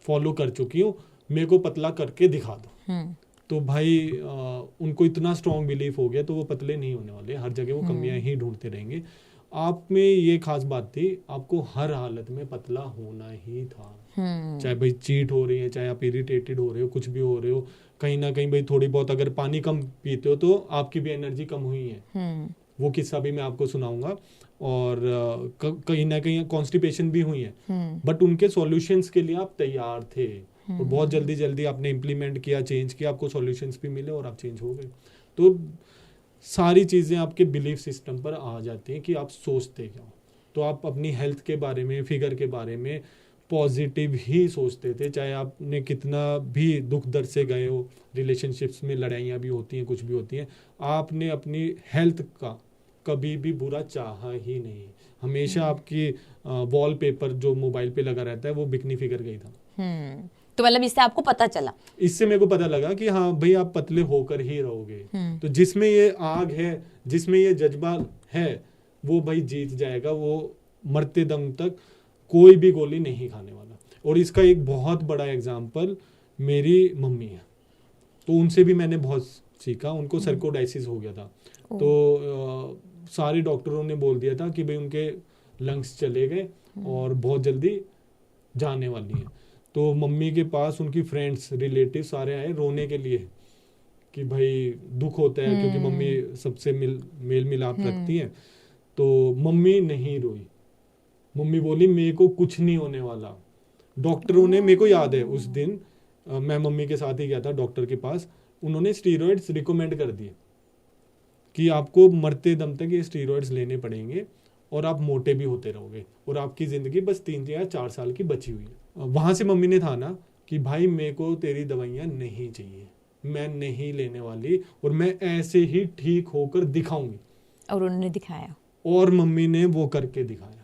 फॉलो कर चुकी हूँ, मेरे को पतला करके दिखा दो। तो भाई उनको इतना स्ट्रॉन्ग बिलीफ हो गया, तो वो पतले नहीं होने वाले, हर जगह वो कमियां ही ढूंढते रहेंगे। आप में ये खास बात थी, आपको हर हालत में पतला होना ही था। चाहे भाई चीट हो रही है, चाहे आप इरिटेटेड हो रहे हो, कुछ भी हो रहे हो, कहीं ना कहीं भाई थोड़ी बहुत अगर पानी कम पीते हो तो आपकी भी एनर्जी कम हुई है। वो किस्सा भी मैं आपको सुनाऊंगा। और कहीं ना कहीं कॉन्स्टिपेशन भी हुई है, बट उनके सॉल्यूशंस के लिए आप तैयार थे और बहुत जल्दी जल्दी आपने इम्प्लीमेंट किया, चेंज किया, आपको सॉल्यूशंस भी मिले और आप चेंज हो गए। तो सारी चीज़ें आपके बिलीफ सिस्टम पर आ जाती हैं कि आप सोचते क्या हो। तो आप अपनी हेल्थ के बारे में, फिगर के बारे में पॉजिटिव ही सोचते थे, चाहे आपने कितना भी दुख दर्द से गए हो, रिलेशनशिप्स में लड़ाइयाँ भी होती हैं, कुछ भी होती हैं, आपने अपनी हेल्थ का कभी भी बुरा चाहा ही नहीं। हमेशा आपकी वॉलपेपर जो मोबाइल पे लगा रहता है वो बिकनी फिगर गई था। तो मतलब इससे आपको पता चला? इससे मेरे को पता लगा कि हाँ भाई आप पतले होकर ही रहोगे। तो जिसमें ये आग है, जिसमें ये जज्बा है, वो भाई जीत जाएगा, वो मरते दम तक कोई भी गोली नहीं खाने वाला। और इसका एक बहुत बड़ा एग्जाम्पल मेरी मम्मी है। तो उनसे भी मैंने बहुत सीखा। उनको सर्कोडाइसिस हो गया था, तो सारे डॉक्टरों ने बोल दिया था कि भाई उनके लंग्स चले गए और बहुत जल्दी जाने वाली हैं। तो मम्मी के पास उनकी फ्रेंड्स, रिलेटिव सारे आए रोने के लिए कि भाई दुख होता है, क्योंकि मम्मी सबसे मेल मिलाप रखती हैं। तो मम्मी नहीं रोई, मम्मी बोली मेरे को कुछ नहीं होने वाला। डॉक्टरों ने, मेरे को याद है उस दिन मैं मम्मी के साथ ही गया था डॉक्टर के पास, उन्होंने स्टीरॉइड्स रिकमेंड कर दिए कि आपको मरते दम तक ये स्टीरॉइड्स लेने पड़ेंगे और आप मोटे भी होते रहोगे और आपकी ज़िंदगी बस 3 या 4 साल की बची हुई है। वहाँ से मम्मी ने था ना कि भाई मेरे को तेरी दवाइयाँ नहीं चाहिए, मैं नहीं लेने वाली और मैं ऐसे ही ठीक होकर दिखाऊंगी। और उन्होंने दिखाया, और मम्मी ने वो करके दिखाया।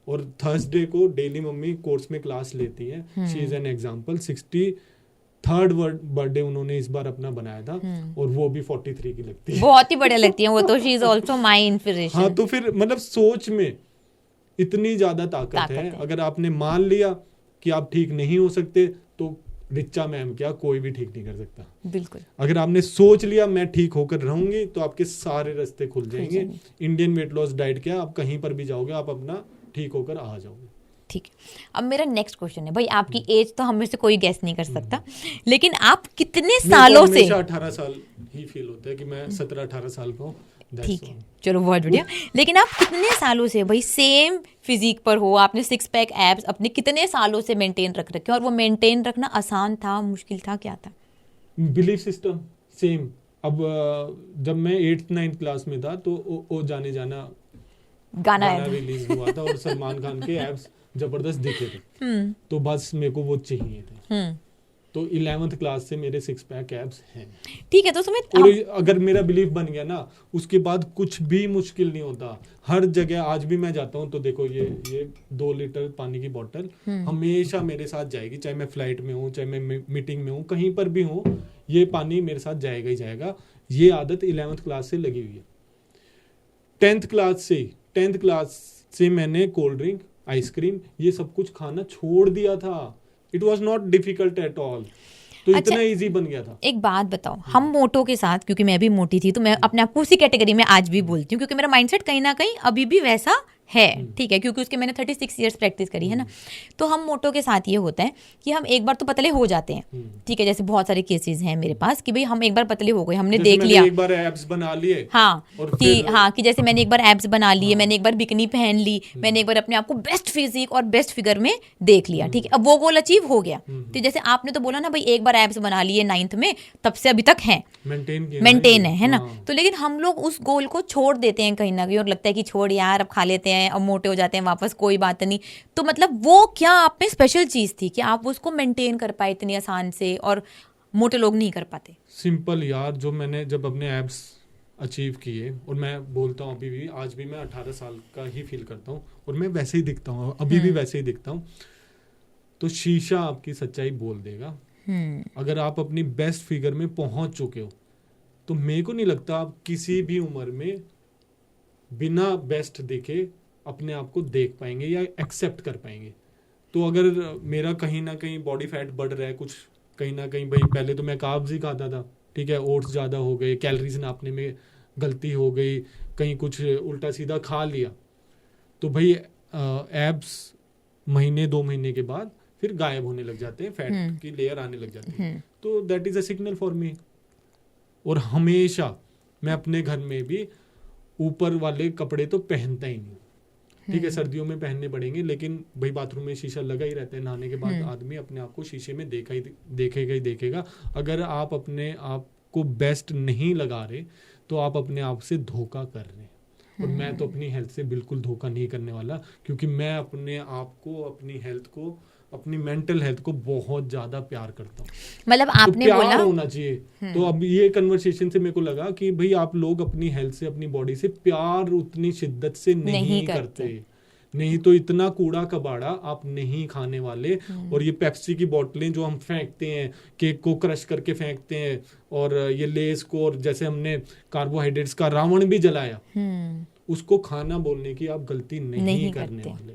और थर्सडे को डेली मम्मी कोर्स में क्लास लेती है। She is an example. 63rd birthday उन्होंने इस बार अपना बनाया था और वो भी 43 की लगती है। बहुत ही बढ़िया लगती है वो तो। She is also my inspiration. हाँ, तो फिर मतलब सोच में इतनी ज्यादा ताकत है। अगर आपने मान लिया कि आप ठीक नहीं हो सकते, तो रिचा मैम क्या, कोई भी ठीक नहीं कर सकता। बिल्कुल। अगर आपने सोच लिया मैं ठीक होकर रहूंगी, तो आपके सारे रास्ते खुल जाएंगे। इंडियन वेट लॉस डाइट क्या, आप कहीं पर भी जाओगे, आप अपना ठीक होकर आ जाओगे। ठीक है। अब मेरा नेक्स्ट क्वेश्चन है, भाई आपकी एज तो हम में से कोई गेस नहीं कर सकता, लेकिन आप कितने सालों से? 18 साल ही फील होता है कि मैं 17-18 साल का हूँ। ठीक है, चलो बहुत बढ़िया। लेकिन आप कितने सालों से भाई सेम फिजिक पर हो? आपने 6 पैक एब्स अपने कितने सालों से मेंटेन रख रखे, और वो मेंटेन रखना आसान था, मुश्किल था, क्या था? Belief system same. अब जब मैं 8th-9th क्लास में था तो ओ जाने जाना गाना रिलीज हुआ था और सलमान खान के एब्स जबरदस्त दिखे थे। तो बस मेरे को वो चाहिए थे। तो 11th क्लास से मेरे 6 पैक एब्स हैं। ठीक है, तो सुमित, और अगर मेरा बिलीफ बन गया ना, उसके बाद कुछ भी मुश्किल नहीं होता। हर जगह आज भी मैं जाता हूँ तो देखो ये 2 लीटर पानी की बोतल हमेशा मेरे साथ जाएगी, चाहे मैं फ्लाइट में हूँ, चाहे मैं मीटिंग में हूँ, कहीं पर भी हूँ, ये पानी मेरे साथ जाएगा ही जाएगा। ये आदत 11th क्लास से लगी हुई है। 10th क्लास से मैंने कोल्ड ड्रिंक, आइसक्रीम, ये सब कुछ खाना छोड़ दिया था। It was not difficult at all. तो अच्छा, इतना इजी बन गया था। एक बात बताओ, हम मोटो के साथ, क्योंकि मैं भी मोटी थी, तो मैं अपने आप को उसी कैटेगरी में आज भी बोलती हूँ, क्योंकि मेरा माइंडसेट कहीं ना कहीं अभी भी वैसा है। ठीक है, क्योंकि उसके मैंने 36 इयर्स प्रैक्टिस करी है ना। तो हम मोटो के साथ ये होता है कि हम एक बार तो पतले हो जाते हैं। ठीक है, जैसे बहुत सारे केसेस हैं मेरे पास कि भाई हम एक बार पतले हो गए, हमने देख लिया, एक बार एब्स बना लिए। हाँ, कि जैसे मैंने एक बार एब्स बना लिए, मैंने एक बार बिकनी पहन ली, मैंने एक बार अपने आप को बेस्ट फिजिक और बेस्ट फिगर में देख लिया। ठीक है, अब वो गोल अचीव हो गया। तो जैसे आपने तो बोला ना भाई एक बार एब्स बना लिए 9th में, तब से अभी तक है, मेंटेन है ना। तो लेकिन हम लोग उस गोल को छोड़ देते हैं कहीं ना कहीं, और लगता है कि छोड़ यार, अब खा लेते हैं, अब मोटे हो जाते हैं वापस, कोई बात नहीं। तो मतलब वो क्या आप में स्पेशल चीज थी कि आप उसको मेंटेन कर पाए इतनी आसान से, और मोटे लोग नहीं कर पाते? सिंपल यार, जो मैंने जब अपने एब्स अचीव किए, और मैं बोलता हूँ अभी भी, आज भी मैं 18 साल का ही फील करता हूँ और मैं वैसे ही दिखता हूँ, अभी भी वैसे ही दिखता हूँ। तो शीशा आपकी सच्चाई बोल देगा। अगर आप अपनी बेस्ट फिगर में पहुंच चुके हो तो मेरे को नहीं लगता आप किसी भी उम्र में बिना बेस्ट देखे अपने आप को देख पाएंगे या एक्सेप्ट कर पाएंगे। तो अगर मेरा कहीं ना कहीं बॉडी फैट बढ़ रहा है, कुछ कहीं ना कहीं, भाई पहले तो मैं कार्ब्स ही खाता था, ठीक है, ओट्स ज़्यादा हो गए, कैलोरीज नापने में गलती हो गई, कहीं कुछ उल्टा सीधा खा लिया, तो भाई एब्स महीने 2 महीने के बाद फिर गायब होने लग जाते हैं, फैट की लेयर आने लग जाती है। तो that is a signal for me. और हमेशा मैं अपने घर में भी ऊपर वाले कपड़े तो पहनता ही नहीं, ठीक है, सर्दियों में पहनने पड़ेंगे, लेकिन भाई बाथरूम में शीशा लगा ही रहता है, नहाने के बाद आदमी अपने आप को शीशे में देखेगा ही देखेगा। अगर आप अपने आप को बेस्ट नहीं लगा रहे तो आप अपने आप से धोखा कर रहे हैं। और मैं तो अपनी हेल्थ से बिल्कुल धोखा नहीं करने वाला, क्योंकि मैं अपने आप को, अपनी हेल्थ को, अपनी मेंटल हेल्थ को बहुत ज्यादा प्यार करता हूँ। मतलब आपने तो प्यार बोला होना चाहिए। तो अब ये कन्वर्सेशन से मेरे को लगा कि भाई आप लोग अपनी हेल्थ से, अपनी बॉडी से प्यार उतनी शिद्दत से नहीं करते। नहीं तो इतना कूड़ा कबाड़ा आप नहीं खाने वाले। और ये पेप्सी की बोतलें जो हम फेंकते हैं, केक को क्रश करके फेंकते हैं, और ये लेस को, और जैसे हमने कार्बोहाइड्रेट्स का रावण भी जलाया, उसको खाना बोलने की आप गलती नहीं करने वाले,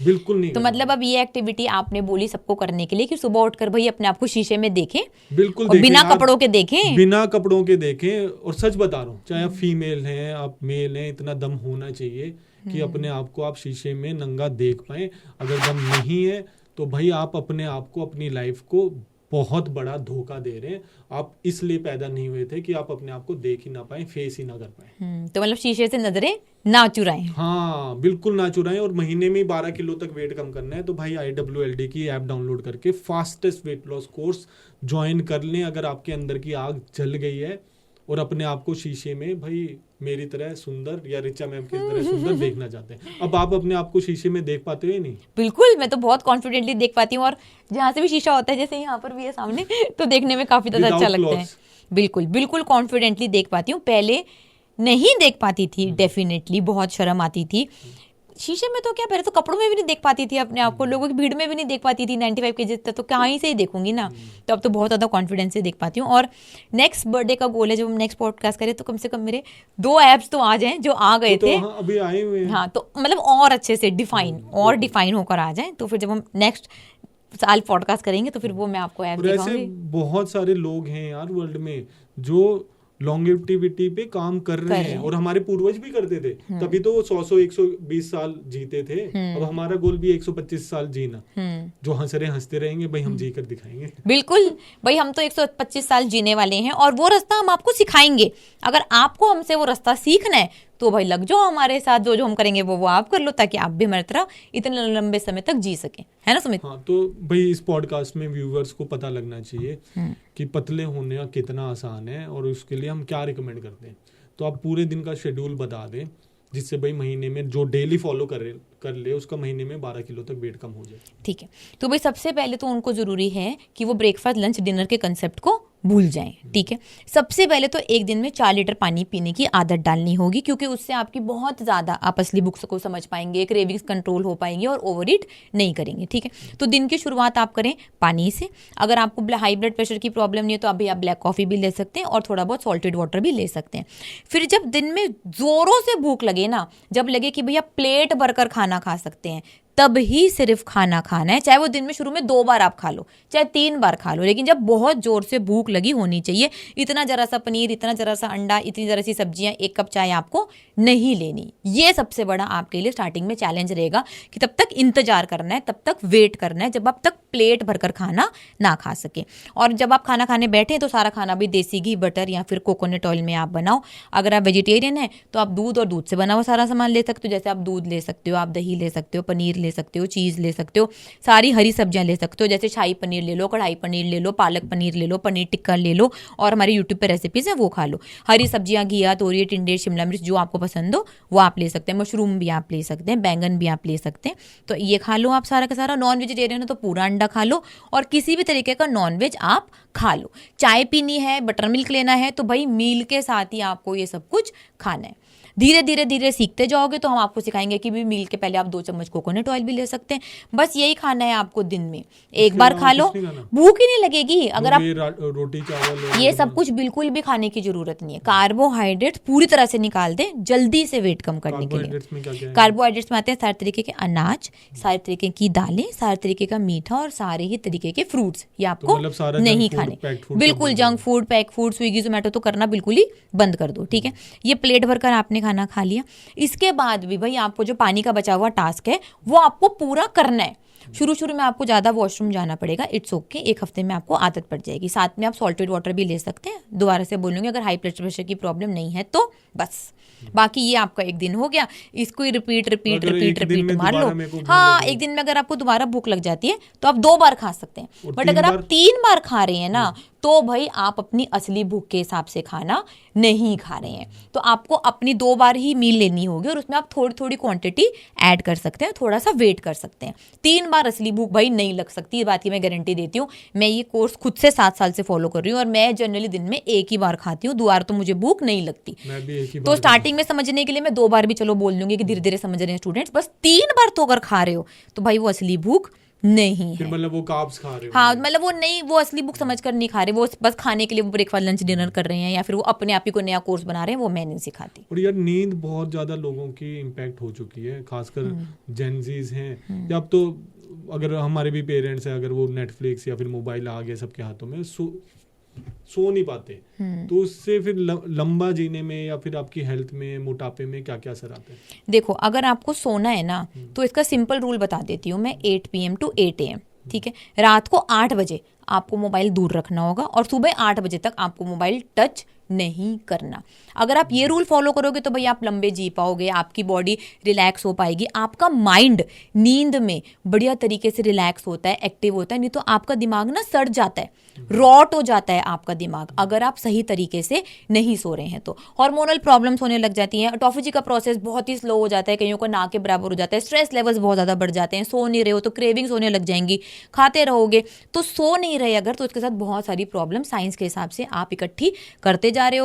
बिल्कुल नहीं। तो मतलब अब ये एक्टिविटी आपने बोली सबको करने के लिए कि सुबह उठकर भाई अपने आप को शीशे में देखें, बिल्कुल और बिना कपड़ों के देखें, बिना कपड़ों के देखें। और सच बता रहा हूँ, चाहे आप फीमेल हैं, आप मेल हैं, इतना दम होना चाहिए कि अपने आप को आप शीशे में नंगा देख पाए। अगर दम नहीं है तो भाई आप अपने आप को, अपनी लाइफ को बहुत बड़ा धोखा दे रहे हैं। आप इसलिए पैदा नहीं हुए थे कि आप अपने आप को देख ही ना पाए, फेस ही ना कर पाए। तो मतलब शीशे से नजरें ना चुराएं। हाँ, बिल्कुल ना चुराएं। और महीने में 12 किलो तक वेट कम करना है तो भाई IWLD की ऐप डाउनलोड करके fastest weight loss course join कर लें। अगर आपके अंदर की आग जल गई है और अपने आप को शीशे में भाई मेरी तरह सुंदर या रिचा मैम की तरह सुंदर देखना चाहते हैं, अब आप अपने आप को शीशे में देख पाते हो या नहीं? बिल्कुल, मैं तो बहुत कॉन्फिडेंटली देख पाती हूँ, और जहाँ से भी शीशा होता है, जैसे यहाँ पर भी है सामने, तो देखने में काफी ज्यादा अच्छा लगता है। बिल्कुल बिल्कुल कॉन्फिडेंटली देख पाती हूँ। पहले नहीं देख पाती थी, डेफिनेटली बहुत शर्म आती थी शीशे में। तो क्या, पहले तो कपड़ों में भी नहीं देख पाती थी अपने आप को, लोगों की भीड़ में भी नहीं देख पाती थी 95 के जितना, तो कहीं से ही देखूंगी ना। तो अब तो बहुत ज़्यादा कॉन्फिडेंस से देख पाती हूँ। और नेक्स्ट बर्थडे का गोल है, जब हम नेक्स्ट पॉडकास्ट करें तो कम से कम मेरे 2 एप्स तो आ जाएं जो आ गए थे। हाँ, अभी आए हुए हैं। हाँ, तो मतलब और अच्छे से डिफाइन होकर आ जाएं, तो फिर जब हम नेक्स्ट साल पॉडकास्ट करेंगे तो फिर वो मैं आपको ऐप दिखाऊंगी। बहुत सारे लोग हैं यार वर्ल्ड में जो लॉन्गेविटी पे काम कर रहे हैं, और हमारे पूर्वज भी करते थे, तभी तो 100-120 साल जीते थे। अब हमारा गोल भी 125 साल जीना। जो हंस रहे हंसते रहेंगे भाई, हम जी कर दिखाएंगे। बिल्कुल भाई, हम तो 125 साल जीने वाले हैं, और वो रास्ता हम आपको सिखाएंगे। अगर आपको हमसे वो रास्ता सीखना है तो भाई लग जाओ हमारे साथ, जो हम करेंगे वो आप कर लो, ताकि आप भी हमारी तरह इतने लंबे समय तक जी सके, है ना सुमित? हाँ, तो भाई इस पॉडकास्ट में व्यूअर्स को पता लगना चाहिए कि पतले होने का कितना आसान है, और उसके लिए हम क्या रिकमेंड करते हैं। तो आप पूरे दिन का शेड्यूल बता दें, जिससे भाई महीने में जो डेली फॉलो कर ले उसका महीने में 12 किलो तक वेट कम हो जाए। ठीक है, तो भाई सबसे पहले तो उनको जरूरी है कि वो ब्रेकफास्ट लंच डिनर के कंसेप्ट को भूल जाएं। ठीक है, सबसे पहले तो एक दिन में 4 लीटर पानी पीने की आदत डालनी होगी, क्योंकि उससे आपकी बहुत ज़्यादा आप असली भूख को समझ पाएंगे, क्रेविंग्स कंट्रोल हो पाएंगे और ओवरईट नहीं करेंगे। ठीक है, तो दिन की शुरुआत आप करें पानी से। अगर आपको हाई ब्लड प्रेशर की प्रॉब्लम नहीं है तो अभी आप ब्लैक कॉफ़ी भी ले सकते हैं, और थोड़ा बहुत सॉल्टेड वाटर भी ले सकते हैं। फिर जब दिन में ज़ोरों से भूख लगे ना, जब लगे कि भैया प्लेट भरकर खाना खा सकते हैं, तब ही सिर्फ खाना खाना है। चाहे वो दिन में शुरू में 2 बार आप खा लो, चाहे 3 बार खा लो, लेकिन जब बहुत जोर से भूख लगी होनी चाहिए। इतना जरा सा पनीर, इतना जरा सा अंडा, इतनी जरा सी सब्जियां, 1 कप चाय आपको नहीं लेनी। ये सबसे बड़ा आपके लिए स्टार्टिंग में चैलेंज रहेगा कि तब तक इंतजार करना है, तब तक वेट करना है जब आप तक प्लेट भरकर खाना ना खा सके। और जब आप खाना खाने बैठे तो सारा खाना भी देसी घी, बटर या फिर कोकोनट ऑयल में आप बनाओ। अगर आप वेजिटेरियन हैं तो आप दूध और दूध से बना हुआ सारा सामान ले सकते हो, जैसे आप दूध ले सकते हो, आप दही ले सकते हो, पनीर ले सकते हो, चीज़ ले सकते हो, सारी हरी सब्जियां ले सकते हो, जैसे शाही पनीर ले लो, कढ़ाई पनीर ले लो, पालक पनीर ले लो, पनीर टिक्का ले लो, और हमारे यूट्यूब पे रेसिपीज है वो खा लो। हरी सब्जियां घिया, तोरिए, टिंडे, शिमला मिर्च जो आपको पसंद हो वो आप ले सकते हैं। मशरूम भी आप ले सकते हैं, बैंगन भी आप ले सकते हैं। तो ये खा लो आप सारा का सारा। नॉन वेजिटेरियन है तो पूरा अंडा अंडा खा लो और किसी भी तरीके का नॉनवेज आप खा लो। चाय पीनी है, बटर मिल्क लेना है, तो भाई मील के साथ ही आपको ये सब कुछ खाना है। धीरे धीरे धीरे सीखते जाओगे तो हम आपको सिखाएंगे कि भी मील के पहले आप 2 चम्मच कोकोनट ऑयल भी ले सकते हैं। बस यही खाना है आपको दिन में, एक बार खा लो, भूख ही नहीं लगेगी। अगर आप रोटी चावल ये सब कुछ बिल्कुल भी खाने की जरूरत नहीं है। कार्बोहाइड्रेट्स पूरी तरह से निकाल दें जल्दी से वेट कम करने के लिए। कार्बोहाइड्रेट्स में आते हैं सारे तरीके के अनाज, सारे तरीके की दालें, सारे तरीके का मीठा और सारे ही तरीके के फ्रूट्स। ये आपको नहीं खाने, बिल्कुल junk food, pack food, Swiggy Zomato तो करना बिल्कुल ही बंद कर दो, ठीक है। ये प्लेट भरकर आपने खाना खा लिया। इसके बाद भी भाई आपको जो पानी का बचा हुआ टास्क है वो आपको पूरा करना है। शुरू में आपको ज़्यादा वॉशरूम जाना पड़ेगा, इट्स ओके, 1 हफ्ते में आपको आदत पड़ जाएगी। साथ में आप सॉल्टेड वाटर भी ले सकते हैं। दोबारा से बोलूँगी, अगर हाई ब्लड प्रेशर की प्रॉब्लम नहीं है तो बस। बाकी ये आपका एक दिन हो गया, इसको ही रिपीट मार लो। हाँ, एक दिन में अगर आपको दोबारा भूख लग जाती है तो आप 2 बार खा सकते हैं, बट अगर आप 3 बार खा रहे हैं ना तो भाई आप अपनी असली भूख के हिसाब से खाना नहीं खा रहे हैं। तो आपको अपनी 2 बार ही मील लेनी होगी और उसमें आप थोड़ी थोड़ी क्वांटिटी ऐड कर सकते हैं, थोड़ा सा वेट कर सकते हैं। 3 बार असली भूख भाई नहीं लग सकती, ये बात की मैं गारंटी देती हूँ। मैं ये कोर्स खुद से 7 साल से फॉलो कर रही हूँ और मैं जनरली दिन में 1 ही बार खाती हूँ, 2 बार तो मुझे भूख नहीं लगती। तो स्टार्टिंग में समझने के लिए मैं 2 बार भी चलो बोल दूंगी कि धीरे धीरे समझ रहे हैं स्टूडेंट्स। बस 3 बार तो अगर खा रहे हो तो भाई वो असली भूख नहीं है। मतलब वो कार्ब्स खा रहे हो। हाँ, मतलब वो नहीं, वो असली भूख समझकर नहीं खा रहे, वो बस खाने के लिए वो ब्रेकफास्ट लंच डिनर कर रहे हैं या फिर वो अपने आप ही को नया कोर्स बना रहे हैं, वो मैं नहीं सिखाती। और यार नींद बहुत ज्यादा लोगों की इम्पैक्ट हो चुकी है, खासकर जेनजीज हैं या अब तो अगर हमारे भी पेरेंट्स हैं, अगर वो नेटफ्लिक्स या फिर मोबाइल आ गए सबके हाथों में, सो नहीं पाते। तो उससे फिर लंबा जीने में या फिर आपकी हेल्थ में, मोटापे में क्या क्या असर आते हैं? देखो, अगर आपको सोना है ना तो इसका सिंपल रूल बता देती हूँ मैं, 8 PM to 8 AM, ठीक है। रात को 8 बजे आपको मोबाइल दूर रखना होगा और सुबह 8 बजे तक आपको मोबाइल टच नहीं करना। अगर आप ये रूल फॉलो करोगे तो भाई आप लंबे जी पाओगे, आपकी बॉडी रिलैक्स हो पाएगी, आपका माइंड नींद में बढ़िया तरीके से रिलैक्स होता है, एक्टिव होता है। नहीं तो आपका दिमाग ना सड़ जाता है, रॉट हो जाता है आपका दिमाग अगर आप सही तरीके से नहीं सो रहे हैं तो। हार्मोनल प्रॉब्लम्स होने लग जाती हैं, ऑटोफेजी का प्रोसेस बहुत ही स्लो हो जाता है, कईयों को ना के बराबर हो जाता है, स्ट्रेस लेवल्स बहुत ज़्यादा बढ़ जाते हैं। सो नहीं रहे हो तो क्रेविंग्स होने लग जाएंगी, खाते रहोगे तो सो नहीं रहे अगर, तो उसके साथ बहुत सारी प्रॉब्लम साइंस के हिसाब से आप इकट्ठी करते जा रहे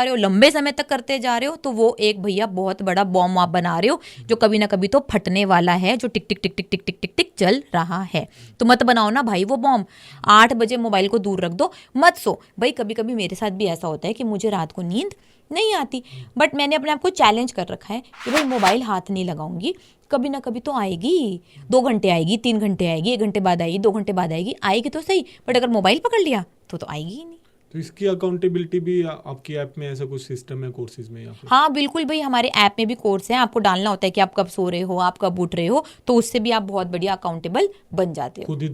हो, लंबे समय तक करते जा रहे हो, तो वो एक भैया बहुत बड़ा बॉम्ब आप बना रहे हो जो कभी ना कभी तो फटने वाला है, जो टिक टिक टिक टिक टिक टिक टिक टिक चल रहा है। तो मत बनाओ ना भाई वो बॉम्ब। 8 बजे मोबाइल को दूर रख दो, मत सो। भाई कभी कभी मेरे साथ भी ऐसा होता है कि मुझे रात को नींद नहीं आती, बट मैंने अपने आप को चैलेंज कर रखा है कि भाई मोबाइल हाथ नहीं लगाऊंगी, कभी ना कभी तो आएगी। 2 घंटे आएगी, 3 घंटे आएगी, 1 घंटे बाद आएगी, 2 घंटे बाद आएगी तो सही, बट अगर मोबाइल पकड़ लिया तो आएगी ही नहीं। तो इसकी अकाउंटेबिलिटी भी आपकी ऐप में ऐसा कुछ सिस्टम है कोर्सेज में या फिर? हाँ बिल्कुल भाई, हमारे ऐप में भी कोर्स है। आपको डालना होता है कि आप कब सो रहे हो, आप कब उठ रहे हो, तो उससे भी आप बहुत बढ़िया अकाउंटेबल बन जाते हो। खुद ही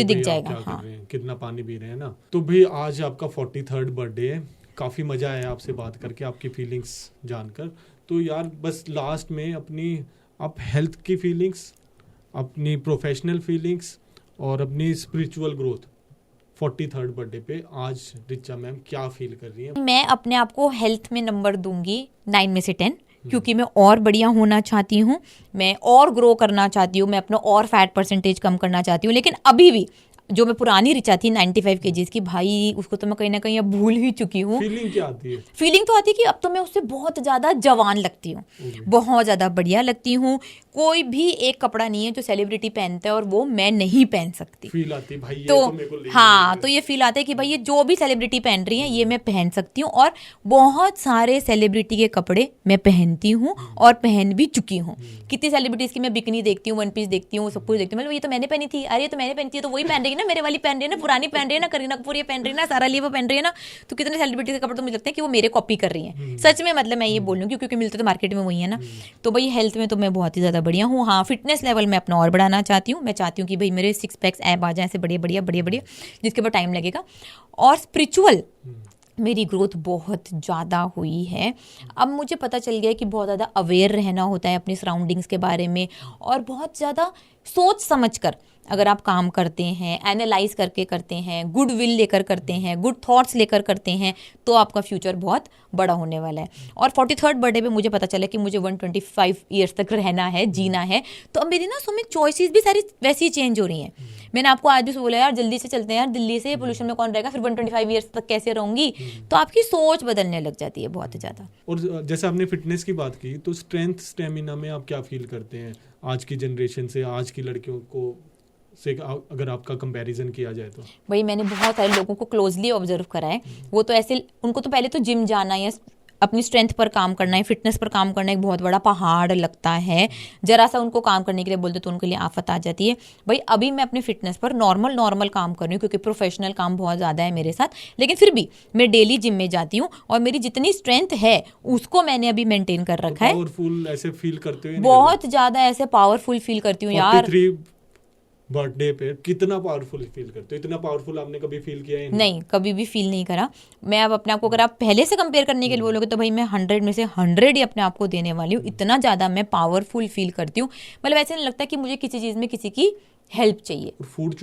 दिख जाएगा, हाँ। कितना पानी पी रहे हैं ना। तो भाई आज आपका 43rd बर्थडे है, काफी मजा आया आपसे बात करके, आपकी फीलिंग्स जानकर। तो यार बस लास्ट में अपनी आप हेल्थ की फीलिंग्स, अपनी प्रोफेशनल फीलिंग्स और अपनी स्पिरिचुअल ग्रोथ 43rd बर्थडे पे आज रिचा मैम क्या फील कर रही है? मैं अपने आप को हेल्थ में नंबर दूंगी 9 में से 10, क्योंकि मैं और बढ़िया होना चाहती हूँ, मैं और ग्रो करना चाहती हूँ, मैं अपना और फैट परसेंटेज कम करना चाहती हूँ। लेकिन अभी भी जो मैं पुरानी रिचा थी 95 kgs की, भाई उसको तो मैं कहीं ना कहीं अब भूल ही चुकी हूँ। फीलिंग क्या आती है? फीलिंग तो आती है कि अब तो मैं उससे बहुत ज़्यादा जवान लगती हूँ, बहुत ज़्यादा बढ़िया लगती हूँ। कोई भी एक कपड़ा नहीं है जो सेलिब्रिटी पहनता है और वो मैं नहीं पहन सकती। फील आती है भाई ये तो मेरे को हाँ, तो ये फील आता है कि भाई ये जो भी सेलिब्रिटी पहन रही है ये मैं पहन सकती हूँ। और बहुत सारे सेलिब्रिटी के कपड़े मैं पहनती हूँ और पहन भी चुकी हूँ। कितनी सेलिब्रिटीज़ की मैं बिकनी देखती हूँ, वन पीस देखती हूँ, सब कुछ देखती हूँ, मतलब ये तो मैंने पहनी थी, अरे तो मैंने पहनी थी, तो वही पहन रही है ना, मेरे वाली पहन रही है ना, पुरानी पहन रही है ना, करीना कपूर ये पहन रही है ना, सारा अली वो पहन रही है ना। तो कितने सेलिब्रिटी के कपड़े तो मुझे लगता है कि वो मेरे कॉपी कर रही हैं। सच में, मतलब मैं ये बोल लूँ क्योंकि मिलते तो मार्केट में वही है ना। तो भाई हेल्थ में तो मैं बहुत ही ज़्यादा बढ़िया हूँ। हाँ, फिटनेस लेवल मैं अपना और बढ़ाना चाहती हूँ। मैं चाहती हूँ कि भाई मेरे 6 पैक्स ऐप आ जाए ऐसे बढ़िया बढ़िया, जिसके ऊपर टाइम लगेगा। और स्पिरिचुअल मेरी ग्रोथ बहुत ज़्यादा हुई है। अब मुझे पता चल गया है कि बहुत ज़्यादा अवेयर रहना होता है अपनी सराउंडिंग्स के बारे में, और बहुत ज़्यादा सोच समझकर अगर आप काम करते हैं, एनालाइज करके करते हैं, गुड विल लेकर करते हैं, गुड थॉट्स लेकर करते हैं, तो आपका फ्यूचर बहुत बड़ा होने वाला है। और 43rd बर्थडे पे मुझे पता चला कि मुझे 125 ईयर्स तक रहना है, जीना है, तो अब मेरी ना सो में चॉइसेस भी सारी वैसी ही चेंज हो रही हैं। मैंने आपको आज भी बोला यार जल्दी से चलते हैं यार, दिल्ली से पोल्यूशन में कौन रहेगा, फिर 125 ईयर्स तक कैसे रहूंगी, तो आपकी सोच बदलने लग जाती है बहुत ज़्यादा। और जैसे आपने फिटनेस की बात की, तो स्ट्रेंथ स्टेमिना में आप क्या फील करते हैं आज की जनरेशन से, आज की लड़कियों को से, अगर आपका कंपैरिजन किया जाए तो? भाई मैंने बहुत सारे लोगों को क्लोजली ऑब्जर्व करा है, वो तो ऐसे, उनको तो पहले तो जिम जाना या अपनी स्ट्रेंथ पर काम करना है, फिटनेस पर काम करना एक बहुत बड़ा पहाड़ लगता है। जरा सा उनको काम करने के लिए बोलते तो उनके लिए आफत आ जाती है। भाई अभी मैं अपनी फिटनेस पर नॉर्मल काम कर रही हूँ, क्योंकि प्रोफेशनल काम बहुत ज़्यादा है मेरे साथ, लेकिन फिर भी मैं डेली जिम में जाती हूँ और मेरी जितनी स्ट्रेंथ है उसको मैंने अभी मेंटेन कर रखा है। पावरफुल ऐसे फील करते हुए? बहुत ज़्यादा ऐसे पावरफुल फील करती हूँ यार। 43 बर्थडे पे कितना पावरफुल फील करते हो? इतना पावरफुल आपने कभी फील किया है? नहीं, कभी भी फील नहीं करा। मैं अब अपने आप को, अगर आप पहले से कंपेयर करने के लिए बोलोगे तो भाई मैं 100 में से 100 ही अपने आप को देने वाली हूँ। इतना ज़्यादा मैं पावरफुल फील करती हूँ, मतलब ऐसे नहीं लगता कि मुझे किसी चीज़ में किसी की हेल्प चाहिए। फूड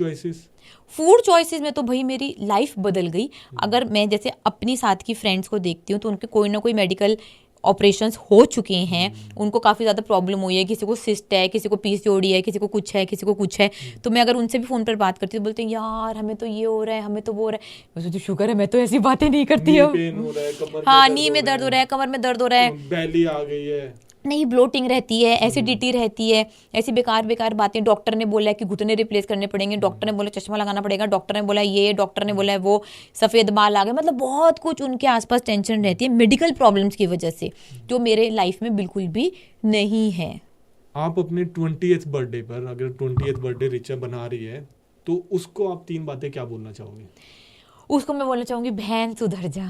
चॉइसेस में तो भाई मेरी लाइफ बदल गई। अगर मैं जैसे अपनी साथ की फ्रेंड्स को देखती हूँ तो उनके कोई ना कोई मेडिकल ऑपरेशंस हो चुके हैं, उनको काफ़ी ज़्यादा प्रॉब्लम हुई है, किसी को सिस्ट है, किसी को पीसीओडी है, किसी को कुछ है, किसी को कुछ है। तो मैं अगर उनसे भी फ़ोन पर बात करती हूँ तो बोलते हैं यार हमें तो ये हो रहा है, हमें तो वो हो रहा है। वैसे तो शुक्र है मैं तो ऐसी बातें नहीं करती हूँ। हाँ, नी में दर्द हो रहा है, कमर में दर्द हो रहा है, बैली आ गई है, नहीं ब्लोटिंग रहती है, एसिडिटी रहती है, ऐसी बेकार बातें। डॉक्टर ने बोला है कि घुटने रिप्लेस करने पड़ेंगे, डॉक्टर ने बोला चश्मा लगाना पड़ेगा, डॉक्टर ने बोला ये, डॉक्टर ने बोला है वो, सफ़ेद बाल आ गए, मतलब बहुत कुछ उनके आसपास टेंशन रहती है मेडिकल प्रॉब्लम्स की वजह से, जो मेरे लाइफ में बिल्कुल भी नहीं है। आप अपने 20th बर्थडे पर, अगर 20th बर्थडे रिचा बना रही है तो उसको आप 3 बातें क्या बोलना चाहोगे? उसको मैं बोलना चाहूँगी बहन सुधर जा,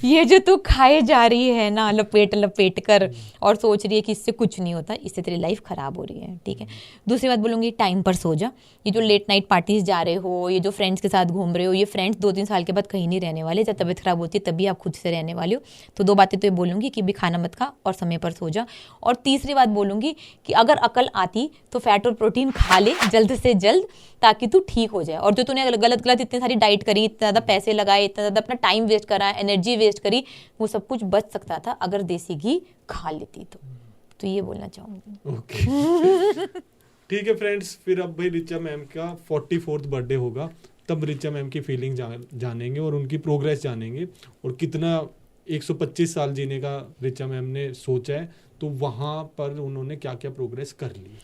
ये जो तू खाए जा रही है ना लपेट कर और सोच रही है कि इससे कुछ नहीं होता, इससे तेरी लाइफ ख़राब हो रही है, ठीक है। दूसरी बात बोलूँगी टाइम पर सो जा। ये जो लेट नाइट पार्टीज जा रहे हो, ये जो फ्रेंड्स के साथ घूम रहे हो, ये फ्रेंड्स 2-3 साल के बाद कहीं नहीं रहने वाले। जब तबीयत ख़राब होती है तभी आप खुद से रहने वाले हो। तो 2 बातें तो ये बोलूँगी कि भी खाना मत खा और समय पर सो जा। और तीसरी बात बोलूँगी कि अगर अकल आती तो फैट और प्रोटीन खा ले जल्द से जल्द, ताकि तू ठीक हो जाए। और जो तूने गलत इतनी सारी डाइट करी, इतना ज़्यादा पैसे लगाए, इतना ज़्यादा अपना टाइम वेस्ट करा, एनर्जी वेस्ट करी, वो सब कुछ बच सकता था अगर देसी घी खा लेती तो ये बोलना चाहूँगी। ओके ठीक है फ्रेंड्स, फिर अब भाई रिचा मैम का 44th बर्थडे होगा, तब रिचा मैम की फीलिंग जानेंगे और उनकी प्रोग्रेस जानेंगे, और कितना 125 साल जीने का रिचा मैम ने सोचा है, तो वहाँ पर उन्होंने क्या क्या प्रोग्रेस कर ली।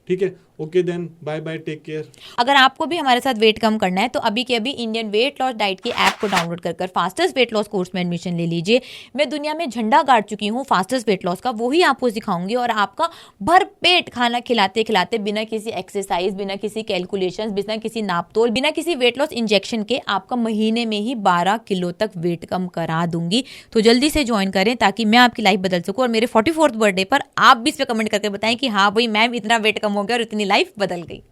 ठीक है, okay then, bye bye, take care. अगर आपको भी हमारे साथ वेट कम करना है तो अभी के अभी इंडियन वेट लॉस डाइट की ऐप को डाउनलोड कर फास्टेस्ट वेट लॉस कोर्स में एडमिशन ले लीजिए। मैं दुनिया में झंडा गाड़ चुकी हूँ फास्टेस्ट वेट लॉस का, वही आपको सिखाऊंगी और आपका भरपेट खाना खिलाते खिलाते, बिना किसी एक्सरसाइज, बिना किसी कैलकुलेशन, बिना किसी नापतोल, बिना किसी वेट लॉस इंजेक्शन के आपका महीने में ही 12 किलो तक वेट कम करा दूंगी। तो जल्दी से ज्वाइन करें ताकि मैं आपकी लाइफ बदल सकूँ, और मेरे 44th बर्थडे पर आप भी इस पे कमेंट करके बताएं कि हाँ भाई मैम इतना वेट कम हो गया और इतनी लाइफ बदल गई।